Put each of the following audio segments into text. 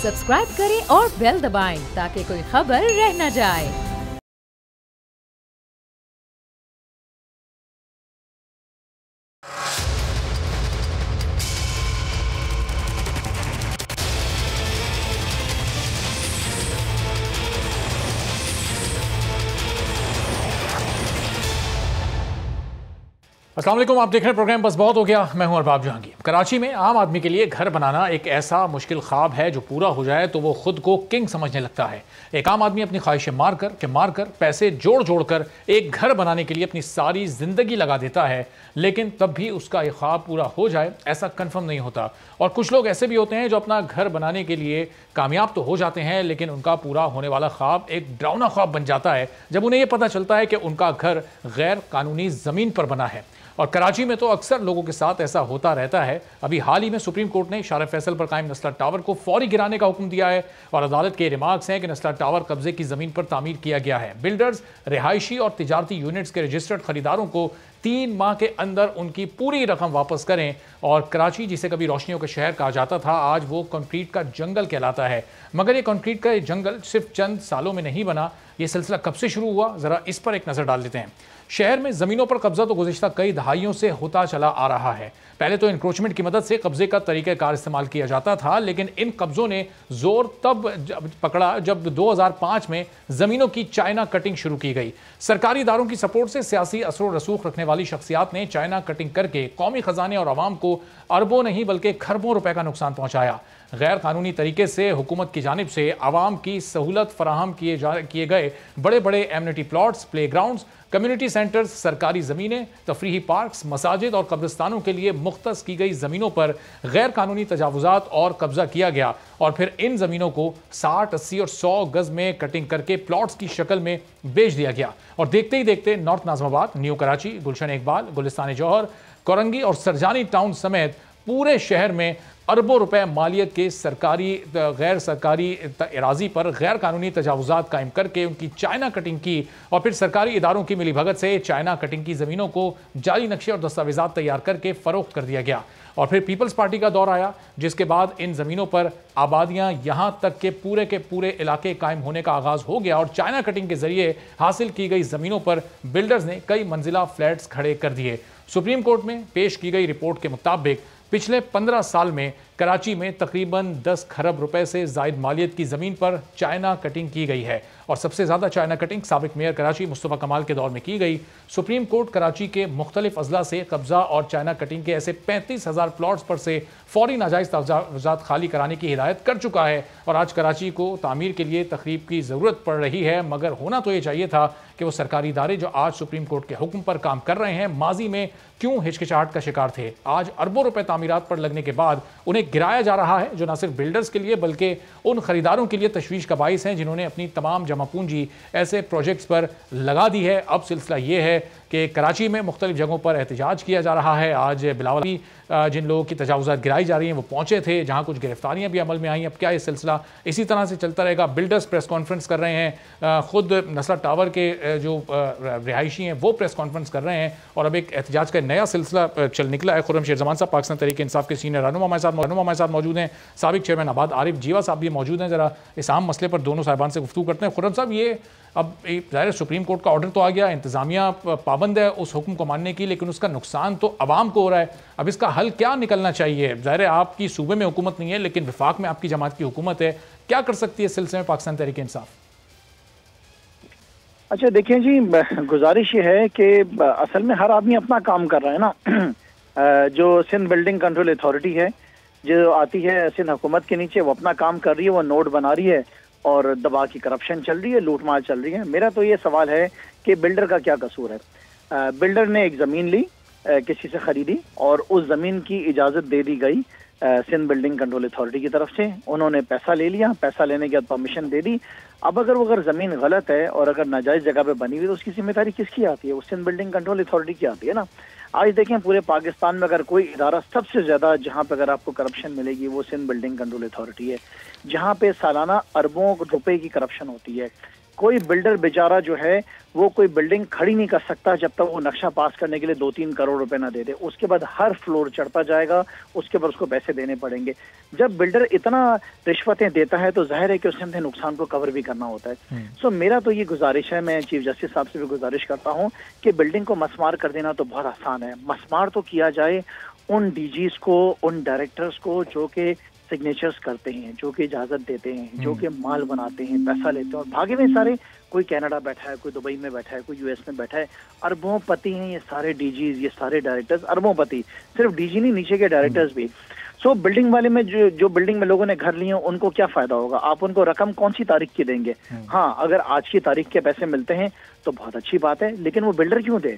Subscribe करें और bell दबाएं ताकि कोई खबर रह न जाए। अस्सलाम वालेकुम, आप देख रहे हैं प्रोग्राम बस बहुत हो गया। मैं हूं अरबाब जहांगीर। कराची में आम आदमी के लिए घर बनाना एक ऐसा मुश्किल ख्वाब है जो पूरा हो जाए तो वो खुद को किंग समझने लगता है। एक आम आदमी अपनी ख्वाहिशें मार कर पैसे जोड़ कर एक घर बनाने के लिए अपनी सारी जिंदगी लगा देता है, लेकिन तब भी उसका ये ख्वाब पूरा हो जाए ऐसा कंफर्म नहीं होता। और कुछ लोग ऐसे भी होते हैं जो अपना घर बनाने के लिए कामयाब तो हो जाते हैं, लेकिन उनका पूरा होने वाला ख्वाब एक डरावना ख्वाब बन जाता है जब उन्हें यह पता चलता है कि उनका घर गैर कानूनी जमीन पर बना है। और कराची में तो अक्सर लोगों के साथ ऐसा होता रहता है। अभी हाल ही में सुप्रीम कोर्ट ने शार फैसल पर कायम नस्ला टावर को फौरी गिराने का हुक्म दिया है और अदालत के रिमार्क्स हैं कि नस्ला टावर कब्जे की जमीन पर तामीर किया गया है। बिल्डर्स, रिहायशी और तिजारती यूनिट्स के रजिस्टर्ड खरीदारों को 3 माह के अंदर उनकी पूरी रकम वापस करें। और कराची, जिसे कभी रोशनियों का शहर कहा जाता था, आज वो कंक्रीट का जंगल कहलाता है। मगर ये कंक्रीट का जंगल सिर्फ चंद सालों में नहीं बना। ये सिलसिला कब से शुरू हुआ, जरा इस पर एक नजर डाल लेते हैं। शहर में जमीनों पर कब्जा तो गुज़िश्ता कई दहाइयों से होता चला आ रहा है। पहले तो इंक्रोचमेंट की मदद से कब्जे का तरीक़ाकार इस्तेमाल किया जाता था, लेकिन इन कब्जों ने जोर तब पकड़ा जब 2005 में जमीनों की चाइना कटिंग शुरू की गई। सरकारी इदारों की सपोर्ट से सियासी असर रसूख रखने वाली शख्सियात ने चाइना कटिंग करके कौमी खजाने और आवाम को अरबों नहीं बल्कि खरबों रुपए का नुकसान पहुंचाया। गैर कानूनी तरीके से हुकूमत की जानिब से आवाम की सहूलत फराहम किए गए बड़े बड़े amenity plots, play grounds, community centres, सरकारी ज़मीनें, तफरीही पार्क्स, मसाजिद और कब्रिस्तानों के लिए मुख्तस की गई ज़मीनों पर गैर कानूनी तजावुज़ात और कब्जा किया गया। और फिर इन ज़मीनों को 60, 80 और 100 गज़ में कटिंग करके प्लॉट्स की शक्ल में बेच दिया गया। और देखते ही देखते नॉर्थ नाज़माबाद, न्यू कराची, गुलशन इकबाल, गुलिस्तान जौहर, कोरंगी और सरजानी टाउन समेत पूरे शहर में अरबों रुपए मालियत के सरकारी गैर सरकारी एराजी पर गैर कानूनी तजावुज़ात कायम करके उनकी चाइना कटिंग की। और फिर सरकारी इदारों की मिलीभगत से चाइना कटिंग की ज़मीनों को जाली नक्शे और दस्तावेज़ात तैयार करके फ़रोख्त कर दिया गया। और फिर पीपल्स पार्टी का दौर आया, जिसके बाद इन ज़मीनों पर आबादियाँ, यहाँ तक के पूरे इलाके कायम होने का आगाज़ हो गया। और चाइना कटिंग के ज़रिए हासिल की गई ज़मीनों पर बिल्डर्स ने कई मंजिला फ्लैट्स खड़े कर दिए। सुप्रीम कोर्ट में पेश की गई रिपोर्ट के मुताबिक पिछले 15 साल में कराची में तकरीबन 10 खरब रुपए से ज़ायद मालियत की ज़मीन पर चाइना कटिंग की गई है। और सबसे ज़्यादा चाइना कटिंग साबिक मेयर कराची मुस्तफ़ा कमाल के दौर में की गई। सुप्रीम कोर्ट कराची के मुख्तलिफ अजला से कब्ज़ा और चाइना कटिंग के ऐसे 35,000 प्लॉट्स पर से फौरी नाजायज़ तजावुज़ात खाली कराने की हिदायत कर चुका है। और आज कराची को तामीर के लिए तखरीब की ज़रूरत पड़ रही है, मगर होना तो ये चाहिए था कि वो सरकारी इदारे जो आज सुप्रीम कोर्ट के हुक्म पर काम कर रहे हैं, माजी में क्यों हिचकिचाहट का शिकार थे। आज अरबों रुपए तामीरात पर लगने के बाद उन्हें गिराया जा रहा है, जो न सिर्फ बिल्डर्स के लिए बल्कि उन खरीदारों के लिए तशवीश का बाइस हैं जिन्होंने अपनी तमाम जमा पूंजी ऐसे प्रोजेक्ट्स पर लगा दी है। अब सिलसिला ये है कि कराची में मुख्तलिफ जगहों पर एहतजाज किया जा रहा है। आज बिलावल भी जिन लोगों की तजावुज़ात गिराई जा रही हैं वो पहुंचे थे, जहां कुछ गिरफ्तारियां भी अमल में आई। अब क्या ये सिलसिला इसी तरह से चलता रहेगा? बिल्डर्स प्रेस कॉन्फ्रेंस कर रहे हैं, खुद नस्ला टावर के जो रिहायशी हैं वो प्रेस कॉन्फ्रेंस कर रहे हैं। और अब एक एहतजाज का नया सिलसिला चल निकला है। खुर्रम शेर जमान साहब पाकिस्तान तहरीक इंसाफ के सीनियर रहनुमा हमारे साथ मौजूद हैं। साबिक चेयरमैन आबाद आरिफ जीवा साहब भी मौजूद हैं। जरा इस आम मसले पर दोनों साहिबान से गुफ्तगू करते हैं। खुर्रम साहब, ये अब ज़ाहिर सुप्रीम कोर्ट का ऑर्डर तो आ गया, इंतज़ामिया पाबंद है उस हुक्म को मानने की, लेकिन उसका नुकसान तो आवाम को हो रहा है। अब इसका हल क्या निकलना चाहिए? ज़ाहिर है आपकी सूबे में हुकूमत नहीं है, लेकिन विफाक में आपकी जमात की हुकूमत है। क्या कर सकती है इस सिलसिले में पाकिस्तान तहरीक इंसाफ? अच्छा देखें जी, गुजारिश ये है कि असल में हर आदमी अपना काम कर रहा है ना। जो सिंध बिल्डिंग कंट्रोल अथॉरिटी है जो आती है सिंध हुकूमत के नीचे, वो अपना काम कर रही है, वो नोट बना रही है और दबा की करप्शन चल रही है, लूटमार चल रही है। मेरा तो ये सवाल है कि बिल्डर का क्या कसूर है। बिल्डर ने एक ज़मीन ली, किसी से ख़रीदी और उस ज़मीन की इजाज़त दे दी गई सिंध बिल्डिंग कंट्रोल अथॉरिटी की तरफ से। उन्होंने पैसा ले लिया, पैसा लेने के बाद परमिशन दे दी। अब अगर ज़मीन गलत है और अगर नाजायज़ जगह पे बनी हुई तो उसकी जिम्मेदारी किसकी आती है? वो सिंध बिल्डिंग कंट्रोल अथॉरिटी की आती है ना। आज देखें पूरे पाकिस्तान में अगर कोई इदारा सबसे ज़्यादा जहाँ पे अगर आपको करप्शन मिलेगी वो सिंध बिल्डिंग कंट्रोल अथॉरिटी है, जहाँ पे सालाना अरबों रुपए की करप्शन होती है। कोई बिल्डर बेचारा जो है वो कोई बिल्डिंग खड़ी नहीं कर सकता जब तक वो नक्शा पास करने के लिए 2-3 करोड़ रुपए ना दे दे। उसके बाद हर फ्लोर चढ़ता जाएगा, उसके बाद उसको पैसे देने पड़ेंगे। जब बिल्डर इतना रिश्वतें देता है तो जाहिर है कि उसने अपने नुकसान को कवर भी करना होता है। सो मेरा तो ये गुजारिश है, मैं चीफ जस्टिस साहब से भी गुजारिश करता हूँ कि बिल्डिंग को मसमार कर देना तो बहुत आसान है। मसमार तो किया जाए उन डीजीज को, उन डायरेक्टर्स को जो कि सिग्नेचर्स करते हैं, जो कि इजाजत देते हैं, जो कि माल बनाते हैं, पैसा लेते हैं और भागे में सारे, कोई कनाडा बैठा है, कोई दुबई में बैठा है, कोई यूएस में बैठा है, अरबोंपति हैं ये सारे डीजीज, ये सारे डायरेक्टर्स अरबोंपति। सिर्फ डीजी नहीं, नीचे के डायरेक्टर्स भी। सो बिल्डिंग वाले में जो बिल्डिंग में लोगों ने घर लिए उनको क्या फायदा होगा? आप उनको रकम कौन सी तारीख की देंगे? हाँ, अगर आज की तारीख के पैसे मिलते हैं तो बहुत अच्छी बात है, लेकिन वो बिल्डर क्यों दे?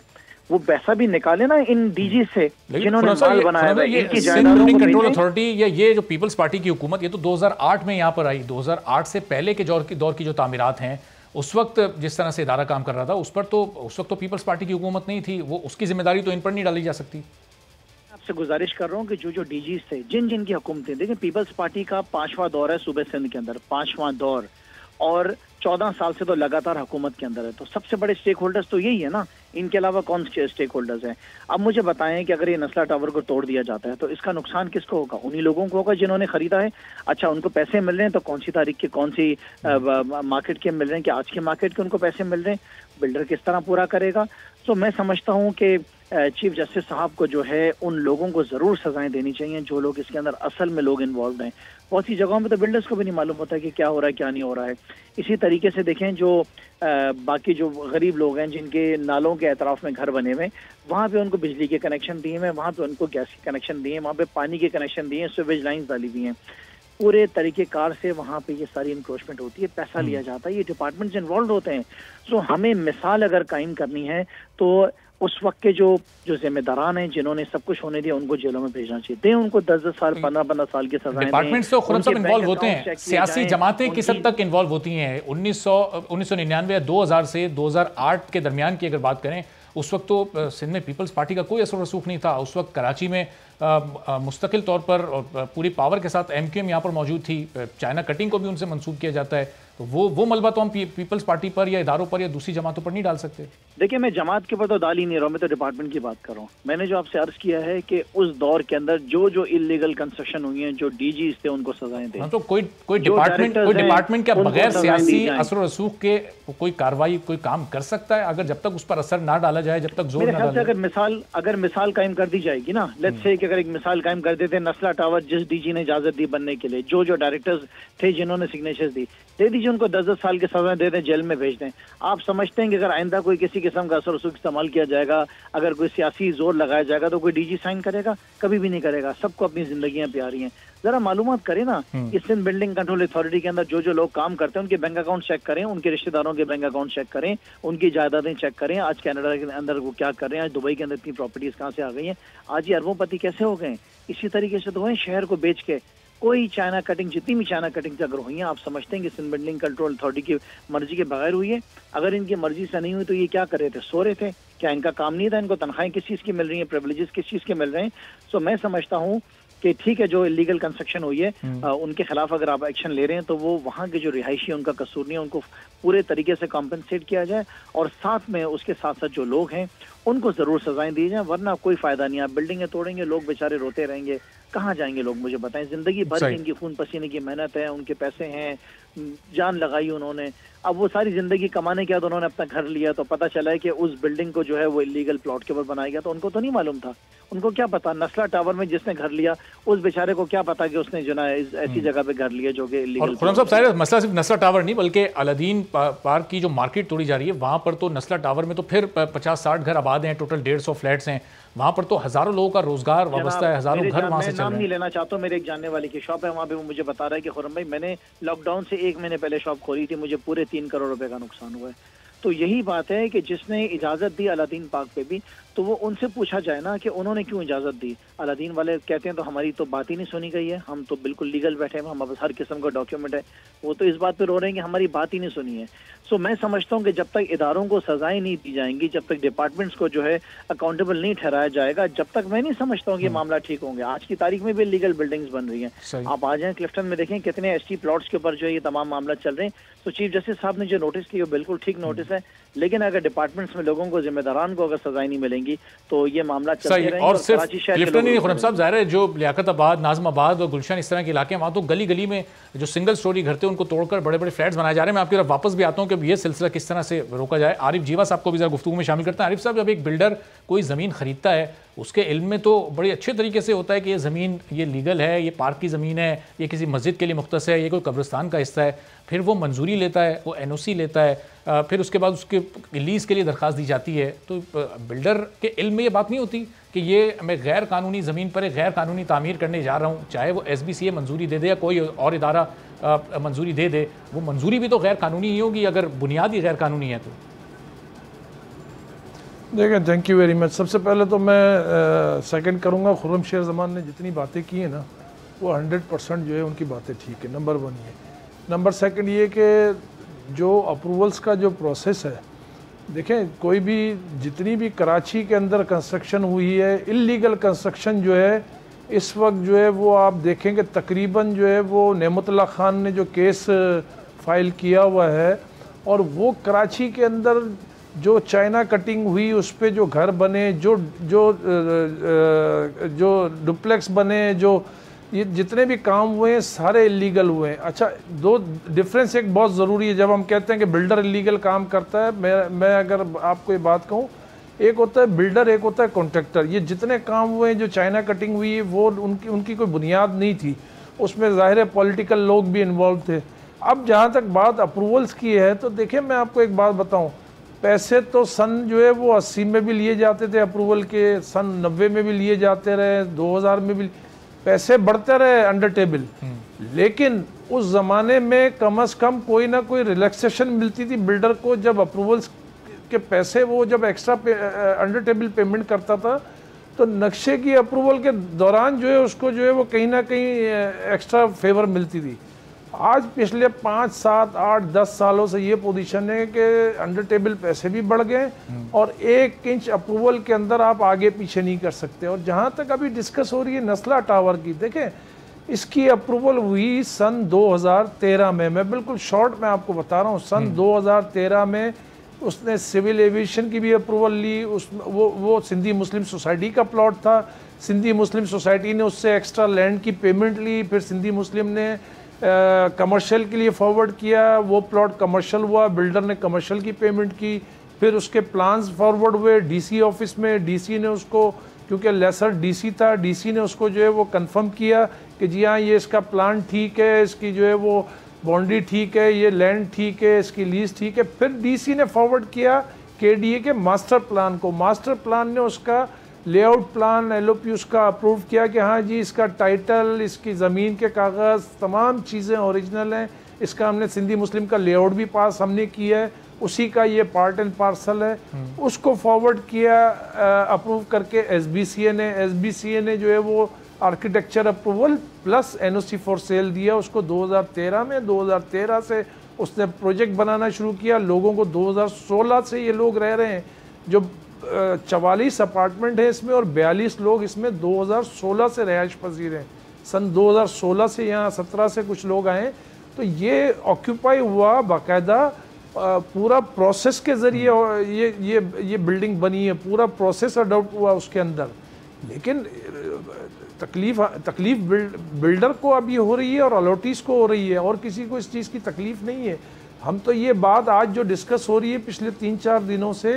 वो पैसा भी निकाले ना इन डीजी से जिन्होंने माल बनाया है, इनकी जायदादों को कंट्रोल अथॉरिटी या ये जो पीपल्स पार्टी की हुकूमत, ये तो 2008 में यहाँ पर आई। 2008 से पहले के दौर की जो तामीरात हैं, उस वक्त जिस तरह से इदारा काम कर रहा था उस वक्त तो पीपल्स पार्टी की हुकूमत नहीं थी। वो उसकी जिम्मेदारी तो इन पर नहीं डाली जा सकती। आपसे गुजारिश कर रहा हूँ कि जो डीजीज थे, जिन की हुकूमतें, देखिए पीपल्स पार्टी का 5वां दौर है सूबे सिंध के अंदर, 5वां दौर, और 14 साल से तो लगातार हुकूमत के अंदर है। तो सबसे बड़े स्टेक होल्डर्स तो यही है ना, इनके अलावा कौन से स्टेक होल्डर्स हैं? अब मुझे बताएं कि अगर ये नस्ला टावर को तोड़ दिया जाता है तो इसका नुकसान किसको होगा? उन्हीं लोगों को होगा जिन्होंने खरीदा है। अच्छा, उनको पैसे मिल रहे हैं तो कौन सी तारीख के, कौन सी मार्केट के मिल रहे हैं कि आज के मार्केट के उनको पैसे मिल रहे हैं? बिल्डर किस तरह पूरा करेगा? तो मैं समझता हूँ कि चीफ जस्टिस साहब को जो है उन लोगों को जरूर सजाएं देनी चाहिए जो लोग इसके अंदर असल में लोग इन्वॉल्व हैं। बहुत सी जगहों में तो बिल्डर्स को भी नहीं मालूम होता कि क्या हो रहा है, क्या नहीं हो रहा है। इसी तरीके से देखें जो बाकी जो गरीब लोग हैं जिनके नालों के एतराफ में घर बने हुए, वहाँ पे उनको बिजली के कनेक्शन दिए हुए, वहाँ पे उनको गैस के कनेक्शन दिए, वहाँ पे पानी के कनेक्शन दिए, स्वीवेज लाइन्स डाली हुई हैं। पूरे तरीकेकार से वहाँ पे ये सारी इंक्रोचमेंट होती है, पैसा लिया जाता है, ये डिपार्टमेंट्स इन्वॉल्व होते हैं। सो हमें मिसाल अगर कायम करनी है तो उस वक्त के जो जिम्मेदारान हैं जिन्होंने सब कुछ होने दिया उनको जेलों में भेजना चाहिए। दें उनको 10-10 साल, 15-15 साल की सजाएं। डिपार्टमेंट्स तो खुद सब इन्वॉल्व होते हैं, सियासी जमातें किस हद तक इन्वॉल्व होती हैं। 1999 या 2000 से 2008 के दरमियान की अगर बात करें, उस वक्त तो सिंध में पीपल्स पार्टी का कोई असर रसूख नहीं था। उस वक्त कराची में मुस्तकिल तौर पर और पूरी पावर के साथ एमक्यूएम यहाँ पर मौजूद थी। चाइना कटिंग को भी उनसे मंसूब किया जाता है। तो वो मलबा तो हम पीपल्स पार्टी पर या इदारों पर या दूसरी जमातों पर नहीं डाल सकते। देखिए, मैं जमात के ऊपर तो डाल ही नहीं रहा हूँ, मैं तो डिपार्टमेंट की बात कर रहा हूँ। मैंने जो आपसे अर्ज किया है कि उस दौर के अंदर जो इलीगल कंस्ट्रक्शन हुई है, जो डीजी थे उनको सजाएं दें। हाँ, तो कोई डिपार्टमेंट क्या बगैर सियासी असर रसूख के कोई कार्रवाई, कोई काम कर सकता है? अगर जब तक उस पर असर ना डाला जाए, जब तक जोर ना डाला जाए। अगर मिसाल कायम कर दी जाएगी ना, लेट्स से कि अगर एक मिसाल कायम कर देते, नस्ला टावर जिस डीजी ने इजाजत दी बनने के लिए, जो डायरेक्टर्स थे जिन्होंने सिग्नेचर्स दी, दे दीजिए उनको 10-10 साल की सजा दे दें, जेल में भेज दें। आप समझते हैं कि अगर आइंदा कोई किसी किस्म का असर रसूख इस्तेमाल किया जाएगा, अगर कोई सियासी जोर लगाया जाएगा तो कोई डीजी साइन करेगा? कभी भी नहीं करेगा। सबको अपनी जिंदगियां प्यारी हैं। जरा मालूमात करें ना, इस सिंध बिल्डिंग कंट्रोल अथॉरिटी के अंदर जो लोग काम करते हैं उनके बैंक अकाउंट चेक करें, उनके रिश्तेदारों के बैंक अकाउंट चेक करें, उनकी जायदादें चेक करें। आज कनाडा के अंदर वो क्या कर रहे हैं, आज दुबई के अंदर इतनी प्रॉपर्टीज कहाँ से आ गई हैं, आज ये अरबोंपति कैसे हो गए? इसी तरीके से तो हुए शहर को बेच के। कोई चाइना कटिंग, जितनी भी चाइना कटिंग अगर हुई है, आप समझते हैं कि सिंध बिल्डिंग कंट्रोल अथॉरिटी की मर्जी के बगैर हुई है? अगर इनकी मर्जी से नहीं हुई तो ये क्या कर रहे थे? सो रहे थे क्या? इनका काम नहीं था? इनको तनख्वाहें किस चीज़ की मिल रही हैं, प्रिविलेजेस किस चीज़ के मिल रहे हैं? सो मैं समझता हूँ कि ठीक है, जो इलीगल कंस्ट्रक्शन हुई है उनके खिलाफ अगर आप एक्शन ले रहे हैं तो वो वहाँ के जो रिहायशी उनका कसूर नहीं है, उनको पूरे तरीके से कॉम्पनसेट किया जाए और साथ में उसके साथ साथ जो लोग हैं उनको जरूर सजाएं दी जाए, वरना कोई फायदा नहीं। आप बिल्डिंगें तोड़ेंगे, लोग बेचारे रोते रहेंगे, कहाँ जाएंगे लोग? मुझे बताएं। जिंदगी भर इनकी खून पसीने की मेहनत है, उनके पैसे हैं, जान लगाई उन्होंने, अब वो सारी जिंदगी कमाने के बाद उन्होंने अपना घर लिया तो पता चला है कि उस बिल्डिंग को जो है वो इलीगल प्लॉट के ऊपर बनाया गया। तो उनको तो नहीं मालूम था, उनको क्या पता? नस्ला टावर में जिसने घर लिया उस बेचारे को क्या पता कि उसने जो ना ऐसी जगह पे घर लिया जो कि इलीगल। खुर्रम साहब, सारे मसला सिर्फ नस्ला टावर नहीं बल्कि अलादीन पार्क की जो मार्केट तोड़ी जा रही है वहाँ पर तो नस्ला टावर में तो फिर 50-60 घर आबाद हैं, टोटल 150 फ्लैट्स हैं। वहाँ पर तो हजारों लोगों का रोजगार वाबस्ता है, हजारों घर वहाँ से चल रहे हैं। नाम नहीं लेना चाहता हूँ, मेरे एक जानने वाले की शॉप है वहाँ पे, वो मुझे बता रहा है कि खुर्रम भाई मैंने लॉकडाउन से 1 महीने पहले शॉप खोली थी, मुझे पूरे 3 करोड़ रुपए का नुकसान हुआ है। तो यही बात है कि जिसने इजाजत दी अलादीन पार्क पे भी, तो वो उनसे पूछा जाए ना कि उन्होंने क्यों इजाजत दी। अलादीन वाले कहते हैं तो हमारी तो बात ही नहीं सुनी गई है, हम तो बिल्कुल लीगल बैठे हैं, हमारे पास हर किस्म का डॉक्यूमेंट है। वो तो इस बात पे रो रहे हैं कि हमारी बात ही नहीं सुनी है। सो मैं समझता हूँ कि जब तक इदारों को सजाएं नहीं दी जाएंगी, जब तक डिपार्टमेंट्स को जो है अकाउंटेबल नहीं ठहराया जाएगा, जब तक मैं नहीं समझता हूँ कि मामला ठीक होंगे। आज की तारीख में भी लीगल बिल्डिंग्स बन रही हैं। आप आ जाएं क्लिफ्टन में, देखें कितने एसटी प्लॉट्स के ऊपर जो है ये तमाम मामला चल रहे हैं। तो चीफ जस्टिस साहब ने जो नोटिस किया बिल्कुल ठीक नोटिस है, लेकिन अगर डिपार्टमेंट्स में लोगों को, जिम्मेदारान को अगर सजाएं नहीं मिलेंगी तो ये मामला चलते रहेंगे। और सिर्फ क्लिफ्टन ही खुरम साहब, ज़ाहिर है जो लियाकताबाद, नाज़माबाद और गुलशन इस तरह के इलाके हैं, वहाँ तो गली गली में जो सिंगल स्टोरी घर थे उनको तोड़कर बड़े बड़े फ्लैट्स बनाए जा रहे हैं। मैं आपकी तरफ वापस भी आता हूँ कि ये सिलसिला किस तरह से रोका जाए। आरिफ जीवा साहब को भी ज़रा गुफ्तगू में शामिल करते हैं। आरिफ साहब, जब एक बिल्डर कोई ज़मीन खरीदता है, उसके इल्म में तो बड़े अच्छे तरीके से होता है कि ये ज़मीन ये लीगल है, ये पार्क की ज़मीन है, ये किसी मस्जिद के लिए मुख्तस है, ये कोई कब्रिस्तान का हिस्सा है। फिर वो मंजूरी लेता है, वो एनओसी लेता है, फिर उसके बाद उसके लीज़ के लिए दरख्वास्त दी जाती है। तो बिल्डर के इल्म में ये बात नहीं होती कि ये मैं गैर कानूनी ज़मीन पर एक गैर कानूनी तामीर करने जा रहा हूँ, चाहे वो SBCA मंजूरी दे दे या कोई और इदारा मंजूरी दे दे, वो मंजूरी भी तो गैर कानूनी ही होगी अगर बुनियादी गैर कानूनी है तो। देखिए, थैंक यू वेरी मच। सबसे पहले तो मैं सेकंड करूंगा, खुर्रम जमान ने जितनी बातें की हैं ना, वो 100% जो है उनकी बातें ठीक है। नंबर 1 ये। नंबर सेकंड ये कि जो अप्रूवल्स का जो प्रोसेस है, देखें कोई भी, जितनी भी कराची के अंदर कंस्ट्रक्शन हुई है, इल्लीगल कंस्ट्रक्शन जो है इस वक्त जो है वो आप देखेंगे तकरीबन जो है वो नेमतुल्लाह खान ने जो केस फाइल किया हुआ है, और वो कराची के अंदर जो चाइना कटिंग हुई उस पे जो घर बने, जो जो जो डुप्लेक्स बने, जो ये जितने भी काम हुए हैं सारे इलीगल हुए हैं। अच्छा, दो डिफरेंस एक बहुत ज़रूरी है जब हम कहते हैं कि बिल्डर इलीगल काम करता है। मैं अगर आपको ये बात कहूँ, एक होता है बिल्डर, एक होता है कॉन्ट्रैक्टर। ये जितने काम हुए हैं, जो चाइना कटिंग हुई है, वो उनकी कोई बुनियाद नहीं थी, उसमें ज़ाहिर है पॉलिटिकल लोग भी इन्वॉल्व थे। अब जहाँ तक बात अप्रूवल्स की है, तो देखिए मैं आपको एक बात बताऊँ, पैसे तो सन जो है वो 80 में भी लिए जाते थे अप्रूवल के, सन 90 में भी लिए जाते रहे, 2000 में भी पैसे बढ़ते रहे अंडर टेबल। लेकिन उस ज़माने में कम से कम कोई ना कोई रिलैक्सेशन मिलती थी बिल्डर को, जब अप्रूवल्स के पैसे वो जब एक्स्ट्रा अंडर टेबल पेमेंट करता था, तो नक्शे की अप्रूवल के दौरान जो है उसको जो है वो कहीं ना कहीं एक्स्ट्रा फेवर मिलती थी। आज पिछले 5, 7, 8, 10 सालों से ये पोजीशन है कि अंडर टेबल पैसे भी बढ़ गए और 1 इंच अप्रूवल के अंदर आप आगे पीछे नहीं कर सकते। और जहाँ तक अभी डिस्कस हो रही है नस्ला टावर की, देखें इसकी अप्रूवल हुई सन 2013 में। मैं बिल्कुल शॉर्ट में आपको बता रहा हूँ, सन 2013 में उसने सिविल एविएशन की भी अप्रूवल ली। वो सिंधी मुस्लिम सोसाइटी का प्लॉट था, सिंधी मुस्लिम सोसाइटी ने उससे एक्स्ट्रा लैंड की पेमेंट ली, फिर सिंधी मुस्लिम ने कमर्शियल के लिए फॉरवर्ड किया, वो प्लॉट कमर्शियल हुआ, बिल्डर ने कमर्शियल की पेमेंट की, फिर उसके प्लान्स फॉरवर्ड हुए डीसी ऑफिस में, डीसी ने उसको, क्योंकि लेसर डीसी था, डीसी ने उसको जो है वो कंफर्म किया कि जी हाँ ये इसका प्लान ठीक है, इसकी जो है वो बाउंड्री ठीक है, ये लैंड ठीक है, इसकी लीज ठीक है। फिर डीसी ने फॉरवर्ड किया केडीए के मास्टर प्लान को, मास्टर प्लान ने उसका लेआउट प्लान एलओपी उसका अप्रूव किया कि हाँ जी इसका टाइटल, इसकी ज़मीन के कागज़, तमाम चीज़ें ओरिजिनल हैं, इसका हमने सिंधी मुस्लिम का लेआउट भी पास हमने किया है, उसी का ये पार्ट एंड पार्सल है। उसको फॉरवर्ड किया अप्रूव करके एसबीसीए ने जो है वो architecture approval plus NOC for sale दिया उसको 2013 में। 2013 से उसने प्रोजेक्ट बनाना शुरू किया, लोगों को 2016 से ये लोग रह रहे हैं, जो 44 अपार्टमेंट है इसमें और 42 लोग इसमें 2016 से रिहाइश पजीर हैं। सन 2016 से यहाँ 17 से कुछ लोग आए, तो ये ऑक्यूपाई हुआ बाकायदा पूरा प्रोसेस के ज़रिए ये बिल्डिंग बनी है, पूरा प्रोसेस अडॉप्ट हुआ उसके अंदर। लेकिन तकलीफ बिल्डर को अब ये हो रही है और अलॉटीज़ को हो रही है, और किसी को इस चीज़ की तकलीफ़ नहीं है। हम तो ये बात आज जो डिस्कस हो रही है पिछले 3-4 दिनों से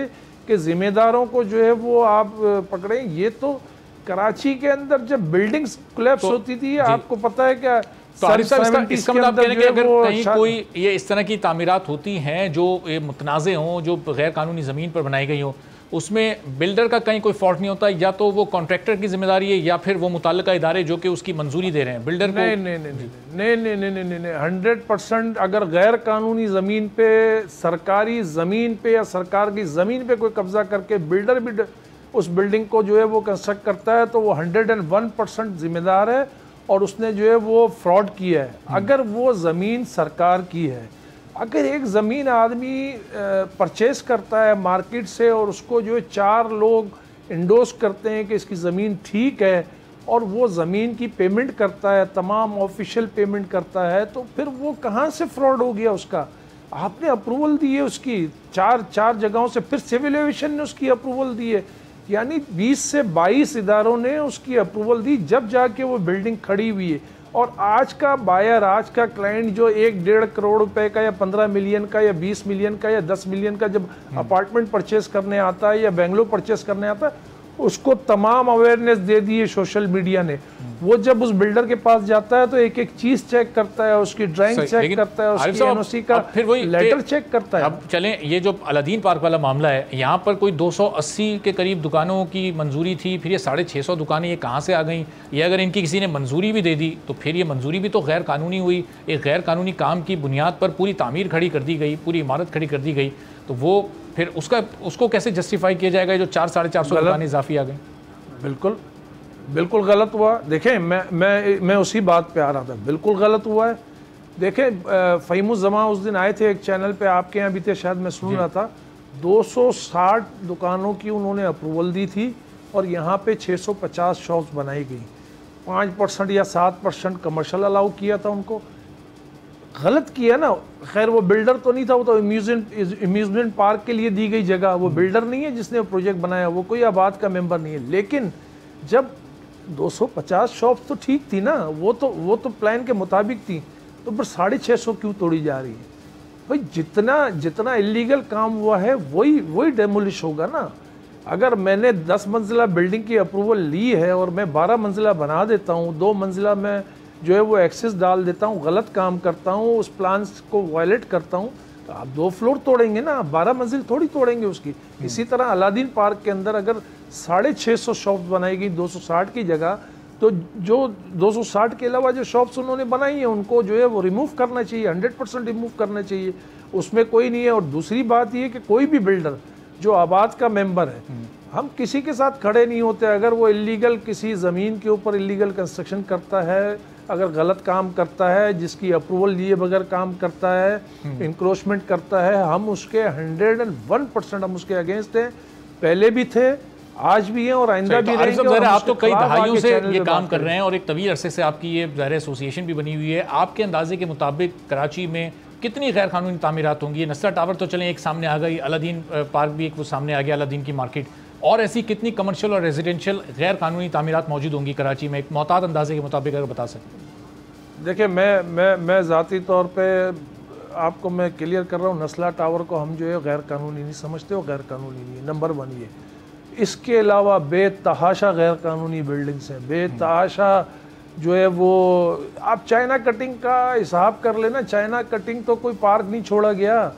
कि ज़िम्मेदारों को जो है वो आप पकड़ें, ये तो कराची के अंदर जब बिल्डिंग्स कोलैप्स होती थी, आपको पता है क्या, तो आरिफ साहब इसका मतलब कहने कि अगर कहीं कोई ये इस तरह की तामीरात होती हैं जो मुतनाज़े हों, जो गैर कानूनी ज़मीन पर बनाई गई हों, उसमें बिल्डर का कहीं कोई फॉल्ट नहीं होता, या तो वो कॉन्ट्रैक्टर की जिम्मेदारी है या फिर वो मुताल्लिका इदारे जो कि उसकी मंजूरी दे रहे हैं बिल्डर को? नहीं 100%। अगर गैर कानूनी ज़मीन पे, सरकारी ज़मीन पे या सरकार की ज़मीन पे कोई कब्जा करके बिल्डर भी उस बिल्डिंग को जो है वो कंस्ट्रक्ट करता है तो वो 101% जिम्मेदार है और उसने जो है वो फ्रॉड किया है। अगर वो ज़मीन सरकार की है, अगर एक ज़मीन आदमी परचेस करता है मार्केट से और उसको जो है 4 लोग इंडोर्स करते हैं कि इसकी ज़मीन ठीक है और वो ज़मीन की पेमेंट करता है, तमाम ऑफिशियल पेमेंट करता है, तो फिर वो कहाँ से फ्रॉड हो गया उसका? आपने अप्रूवल दी है उसकी चार जगहों से, फिर सिविल एविएशन ने उसकी अप्रूवल दी है, यानी 20 से 22 इदारों ने उसकी अप्रूवल दी, जब जाके वो बिल्डिंग खड़ी हुई है। और आज का बायर, आज का क्लाइंट जो 1-1.5 करोड़ रुपए का या 15 मिलियन का या 20 मिलियन का या 10 मिलियन का जब अपार्टमेंट परचेस करने आता है या बेंगलोर परचेस करने आता है, उसको तमाम अवेयरनेस दे दी है सोशल मीडिया ने। वो जब उस बिल्डर के पास जाता है तो एक एक चीज चेक करता है, उसकी ड्राइंग चेक करता है, उसकी एनओसी का फिर वही लेटर चेक करता है। अब चलें, ये जो अलादीन पार्क वाला मामला है, यहाँ पर कोई 280 के करीब दुकानों की मंजूरी थी, फिर ये 650 दुकानें ये कहाँ से आ गई? ये अगर इनकी किसी ने मंजूरी भी दे दी तो फिर ये मंजूरी भी तो गैर कानूनी हुई। एक गैर कानूनी काम की बुनियाद पर पूरी तामीर खड़ी कर दी गई, पूरी इमारत खड़ी कर दी गई, तो वो फिर उसको कैसे जस्टिफाई किया जाएगा जो 400-450 दुकानें इजाफी आ गई? बिल्कुल गलत हुआ। देखें, मैं उसी बात पे आ रहा था, बिल्कुल गलत हुआ है। देखें, फ़हीमुज़्ज़मा उस दिन आए थे एक चैनल पे, आपके यहाँ भी थे शायद, मैं सुन रहा था, 260 दुकानों की उन्होंने अप्रूवल दी थी और यहाँ पे 650 शॉप्स बनाई गई, 5% या 7% कमर्शियल अलाउ किया था उनको। गलत किया ना। खैर वो बिल्डर तो नहीं था, वो तो अम्यूजमेंट पार्क के लिए दी गई जगह, वो बिल्डर नहीं है जिसने प्रोजेक्ट बनाया, वो कोई आबाद का मेंबर नहीं है। लेकिन जब 250 शॉप्स तो ठीक थी ना, वो तो प्लान के मुताबिक थी, तो फिर 650 क्यों तोड़ी जा रही है? भाई जितना इलीगल काम हुआ है वही डेमोलिश होगा ना। अगर मैंने 10 मंजिला बिल्डिंग की अप्रूवल ली है और मैं 12 मंजिला बना देता हूँ, 2 मंजिला में जो है वो एक्सेस डाल देता हूँ, गलत काम करता हूँ, उस प्लान को वायलेट करता हूँ, तो आप 2 फ्लोर तोड़ेंगे ना, 12 मंजिल थोड़ी तोड़ेंगे उसकी। इसी तरह अलादीन पार्क के अंदर अगर 650 शॉप्स बनाई गई 260 की जगह, तो जो 260 के अलावा जो शॉप्स उन्होंने बनाई हैं उनको जो है वो रिमूव करना चाहिए, 100% रिमूव करना चाहिए, उसमें कोई नहीं है। और दूसरी बात ये कि कोई भी बिल्डर जो आबाद का मेंबर है, हम किसी के साथ खड़े नहीं होते। अगर वो इलीगल किसी ज़मीन के ऊपर इलीगल कंस्ट्रक्शन करता है, अगर गलत काम करता है, जिसकी अप्रूवल लिए बगैर काम करता है, इंक्रोचमेंट करता है, हम उसके 101% हम उसके अगेंस्ट हैं, पहले भी थे, आज भी हैं और आइंदा भी रहेंगे। आप तो कई दहाइयों से ये काम कर रहे हैं और एक तवील अरसे से आपकी ये ज़ाहिर एसोसिएशन भी बनी हुई है। आपके अंदाजे के मुताबिक कराची में कितनी गैर कानूनी तामीरात होंगी? नस्ला टावर तो चलें एक सामने आ गई, अलादीन पार्क भी एक वो सामने आ गया, अलादीन की मार्केट, और ऐसी कितनी कमर्शियल और रेजिडेंशियल गैर कानूनी तामीरात मौजूद होंगी कराची में, एक मोहतात अंदाजे के मुताबिक अगर बता सकें? देखिए, मैं ज़ाती तौर पे आपको मैं क्लियर कर रहा हूँ, नस्ला टावर को हम जो है गैर कानूनी नहीं समझते, हो गैर कानूनी नहीं है, नंबर 1 ये। इसके अलावा बेतहाशा गैर कानूनी बिल्डिंग्स हैं, बेतहाशा जो है वो, आप चाइना कटिंग का हिसाब कर लेना, चाइना कटिंग तो कोई पार्क नहीं छोड़ा गया,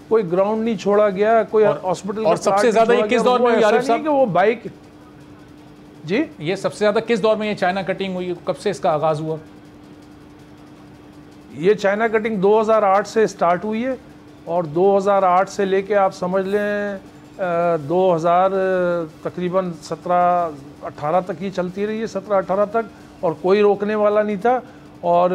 कोई ग्राउंड नहीं छोड़ा गया, कोई हॉस्पिटल, और सबसे ज्यादा ये किस दौर में हुई आरिफ साहब? कि वो बाइक, जी ये सबसे ज्यादा किस दौर में ये चाइना कटिंग हुई, कब से इसका आगाज हुआ? ये चाइना कटिंग 2008 से स्टार्ट हुई है और 2008 से लेके आप समझ लें 2000 तकरीबन 17-18 तक ही चलती रही है, 17-18 तक, और कोई रोकने वाला नहीं था। और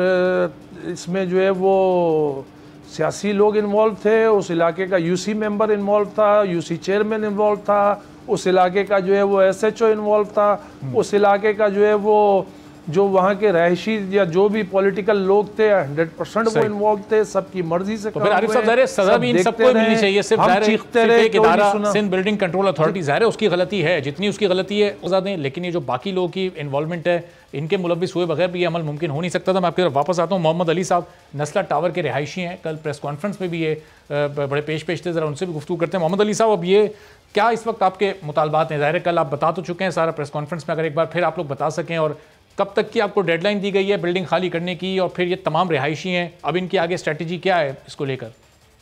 इसमें जो है वो सियासी लोग इन्वॉल्व थे, उस इलाके का यूसी मेंबर इन्वॉल्व था, यूसी चेयरमैन इन्वॉल्व था, उस इलाके का जो है वो एसएचओ इन्वॉल्व था, उस इलाके का जो है वो जो वहाँ के रहायशी या जो भी पॉलिटिकल लोग थे 100% वो इन्वॉल्व थे, सबकी मर्जी से। तो फिर आरिफ साहब, ज़ाहिर है सज़ा भी इन सबको मिलनी चाहिए, सिर्फ एक इदारा सिंध बिल्डिंग कंट्रोल अथॉरिटी, ज़ाहिर है उसकी गलती है, जितनी उसकी गलती है सज़ा दें, लेकिन ये जो बाकी लोगों की इन्वॉल्वमेंट है, इनके मुलव्विस हुए बगैर भी ये अमल मुमकिन हो नहीं सकता था। मैं आपकी तरफ वापस आता हूँ। मोहम्मद अली साहब नस्ला टावर के रिहायशी हैं, कल प्रेस कॉन्फ्रेंस में भी ये बड़े पेश थे, ज़रा उनसे भी गुफ्तगू करते हैं। मोहम्मद अली साहब, अब ये क्या इस वक्त आपके मुतालबात हैं? ज़ाहिर है कल आप बता तो चुके हैं सारा प्रेस कॉन्फ्रेंस में, अगर एक बार फिर आप लोग बता सकें, और कब तक की आपको डेडलाइन दी गई है बिल्डिंग खाली करने की, और फिर ये तमाम रिहायशी हैं, अब इनकी आगे स्ट्रेटजी क्या है इसको लेकर?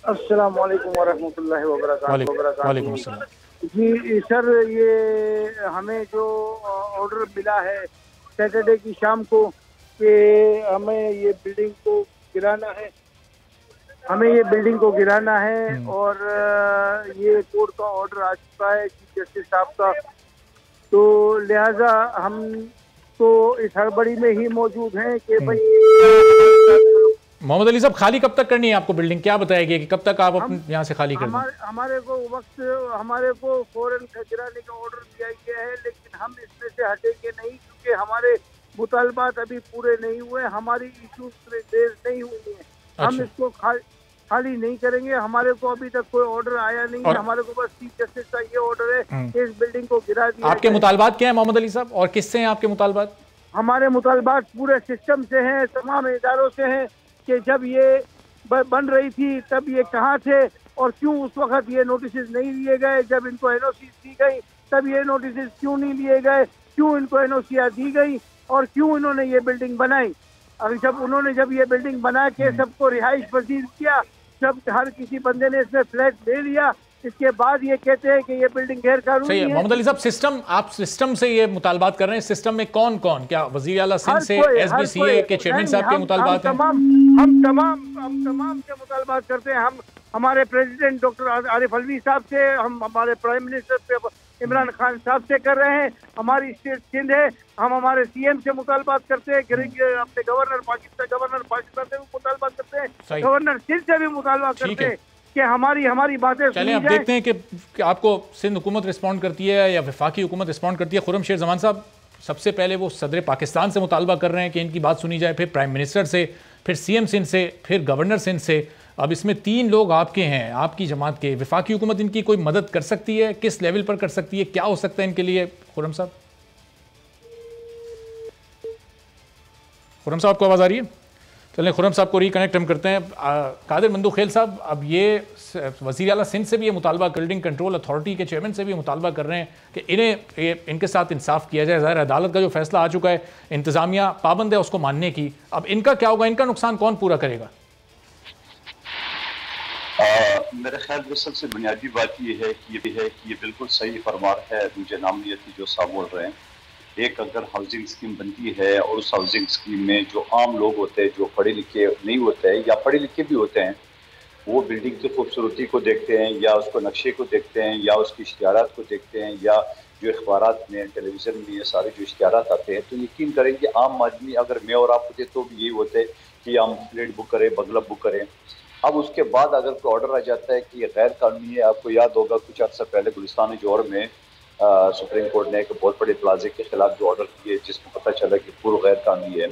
अस्सलाम वालेकुम व रहमतुल्लाहि व बरकातहू। वालेकुम अस्सलाम। जी सर, ये हमें जो ऑर्डर मिला है सैटरडे की शाम को कि हमें ये बिल्डिंग को गिराना है, हमें ये बिल्डिंग को गिराना है और ये कोर्ट का ऑर्डर आ चुका है चीफ जस्टिस साहब का। तो लिहाजा हम तो इस हड़बड़ी में ही मौजूद हैं कि भाई मोहम्मद अली साहब, खाली कब तक करनी है आपको बिल्डिंग? क्या बताएगी कि कब तक आप यहाँ से खाली कर दें? हमारे को फौरन गिराने का ऑर्डर दिया गया है, लेकिन हम इसमें से हटेंगे नहीं क्योंकि हमारे मुतालबात अभी पूरे नहीं हुए, हमारी इशूज देर नहीं हुई है। हम इसको खाली नहीं करेंगे। हमारे को अभी तक कोई ऑर्डर आया नहीं है, हमारे को बस चीफ जस्टिस का ये ऑर्डर है कि इस बिल्डिंग को गिरा दिया। आपके मुतालबात क्या है मोहम्मद अली साहब, और किससे हैं आपके मुतालबात? हमारे मुतालबात पूरे सिस्टम से हैं, तमाम इदारों से हैं कि जब ये बन रही थी तब ये कहाँ थे और क्यों उस वक्त ये नोटिस नहीं लिए गए, जब इनको एनओसी दी गई तब ये नोटिस क्यों नहीं लिए गए, क्यों इनको एनओसी दी गई और क्यों इन्होंने ये बिल्डिंग बनाई। अगर जब ये बिल्डिंग बना के सबको रिहाइश पसीर किया, जब हर किसी बंदे ने इसमें फ्लैट ले लिया, इसके बाद ये कहते हैं कि ये बिल्डिंग गैर कानूनी है। मोहम्मद अली साहब, आप सिस्टम से ये मुतालबात कर रहे हैं, सिस्टम में कौन कौन, क्या वज़ीर आला सिंध से, एसबीसीए के चेयरमैन साहब के मुतालबात हैं? हम तमाम के मुतालबात करते हैं। हम हमारे प्रेसिडेंट डॉक्टर आरिफ अलवी साहब से, हम हमारे प्राइम मिनिस्टर इमरान खान साहब से कर रहे हैं, हमारी स्टेट सिंध है, हम हमारे सीएम से मुतालबात करते हैं, अपने गवर्नर पाकिस्तान से भी मुतालबात करते हैं, गवर्नर सिंध से भी मुतालबात करते हैं कि हमारी बातें चलें अब देखते हैं कि आपको सिंध हुकूमत रिस्पॉन्ड करती है या वफाकी हुकूमत रिस्पॉन्ड करती है। खुर्रमशेर ज़मान साहब, सबसे पहले वो सदर पाकिस्तान से मुतालबा कर रहे हैं कि इनकी बात सुनी जाए, फिर प्राइम मिनिस्टर से, फिर सीएम सिंध से, फिर गवर्नर सिंध से। अब इसमें 3 लोग आपके हैं, आपकी जमात के। वफाकी हुकूमत इनकी कोई मदद कर सकती है? किस लेवल पर कर सकती है? क्या हो सकता है इनके लिए? खुर्रम साहब को आवाज़ आ रही है? चलें खुर्रम साहब को रिकनेक्ट हम करते हैं। कादिर मंदूखेल साहब, अब ये वज़ीर आला सिंध से भी ये मुतालबा, बिल्डिंग कंट्रोल अथॉरिटी के चेयरमैन से भी मुतालबा कर रहे हैं कि इनके साथ इंसाफ किया जाए। ज़ाहिर अदालत का जो फैसला आ चुका है, इंतज़ामिया पाबंद है उसको मानने की। अब इनका क्या होगा? इनका नुकसान कौन पूरा करेगा? मेरे ख्याल में सबसे बुनियादी बात ये है कि ये बिल्कुल सही फरमान है मुझे नामनियती जो साहब बोल रहे हैं। एक अगर हाउसिंग स्कीम बनती है और उस हाउसिंग स्कीम में जो आम लोग होते हैं, जो पढ़े लिखे नहीं होते हैं या पढ़े लिखे भी होते हैं, वो बिल्डिंग की खूबसूरती को देखते हैं या उसको नक्शे को देखते हैं या उसके इश्तिहारात को देखते हैं या जो अखबारात में, टेलीविज़न में ये सारे जो इश्तिहारात आते हैं, तो यकीन करें कि आम आदमी, अगर मैं और आप होते तो भी यही होते हैं कि हम फ्लैट बुक करें, बंगला बुक करें। अब उसके बाद अगर कोई ऑर्डर आ जाता है कि ये गैर कानूनी है, आपको याद होगा कुछ अर्सा पहले गुलिस्तान जौहर में सुप्रीम कोर्ट ने एक बहुत बड़े प्लाजे के खिलाफ जो ऑर्डर किए जिसमें पता चला कि पूरा गैर कानूनी है।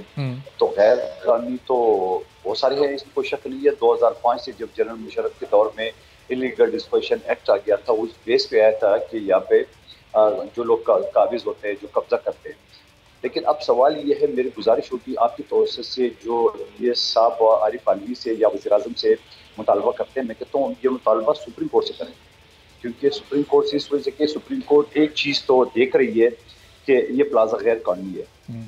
तो गैर कानूनी तो बहुत सारी है, इसमें कोई शक नहीं है। 2005 से जब जनरल मुशर्रफ के दौर में इलीगल डिस्पोजिशन एक्ट आ गया था, उस बेस पे आया था कि यहाँ पे जो लोग काबिज होते हैं, जो कब्जा करते हैं। लेकिन अब सवाल ये है, मेरी गुजारिश होगी आपकी तवज्जो से, जो ये साहब आरिफ अलवी से या वज़ीर आज़म से मुतालबा करते हैं, मैं कहता हूँ ये मुतालबा सुप्रीम कोर्ट से करें, क्योंकि सुप्रीम कोर्ट से इस वजह से कि सुप्रीम कोर्ट एक चीज़ तो देख रही है कि ये प्लाजा गैर कानूनी है,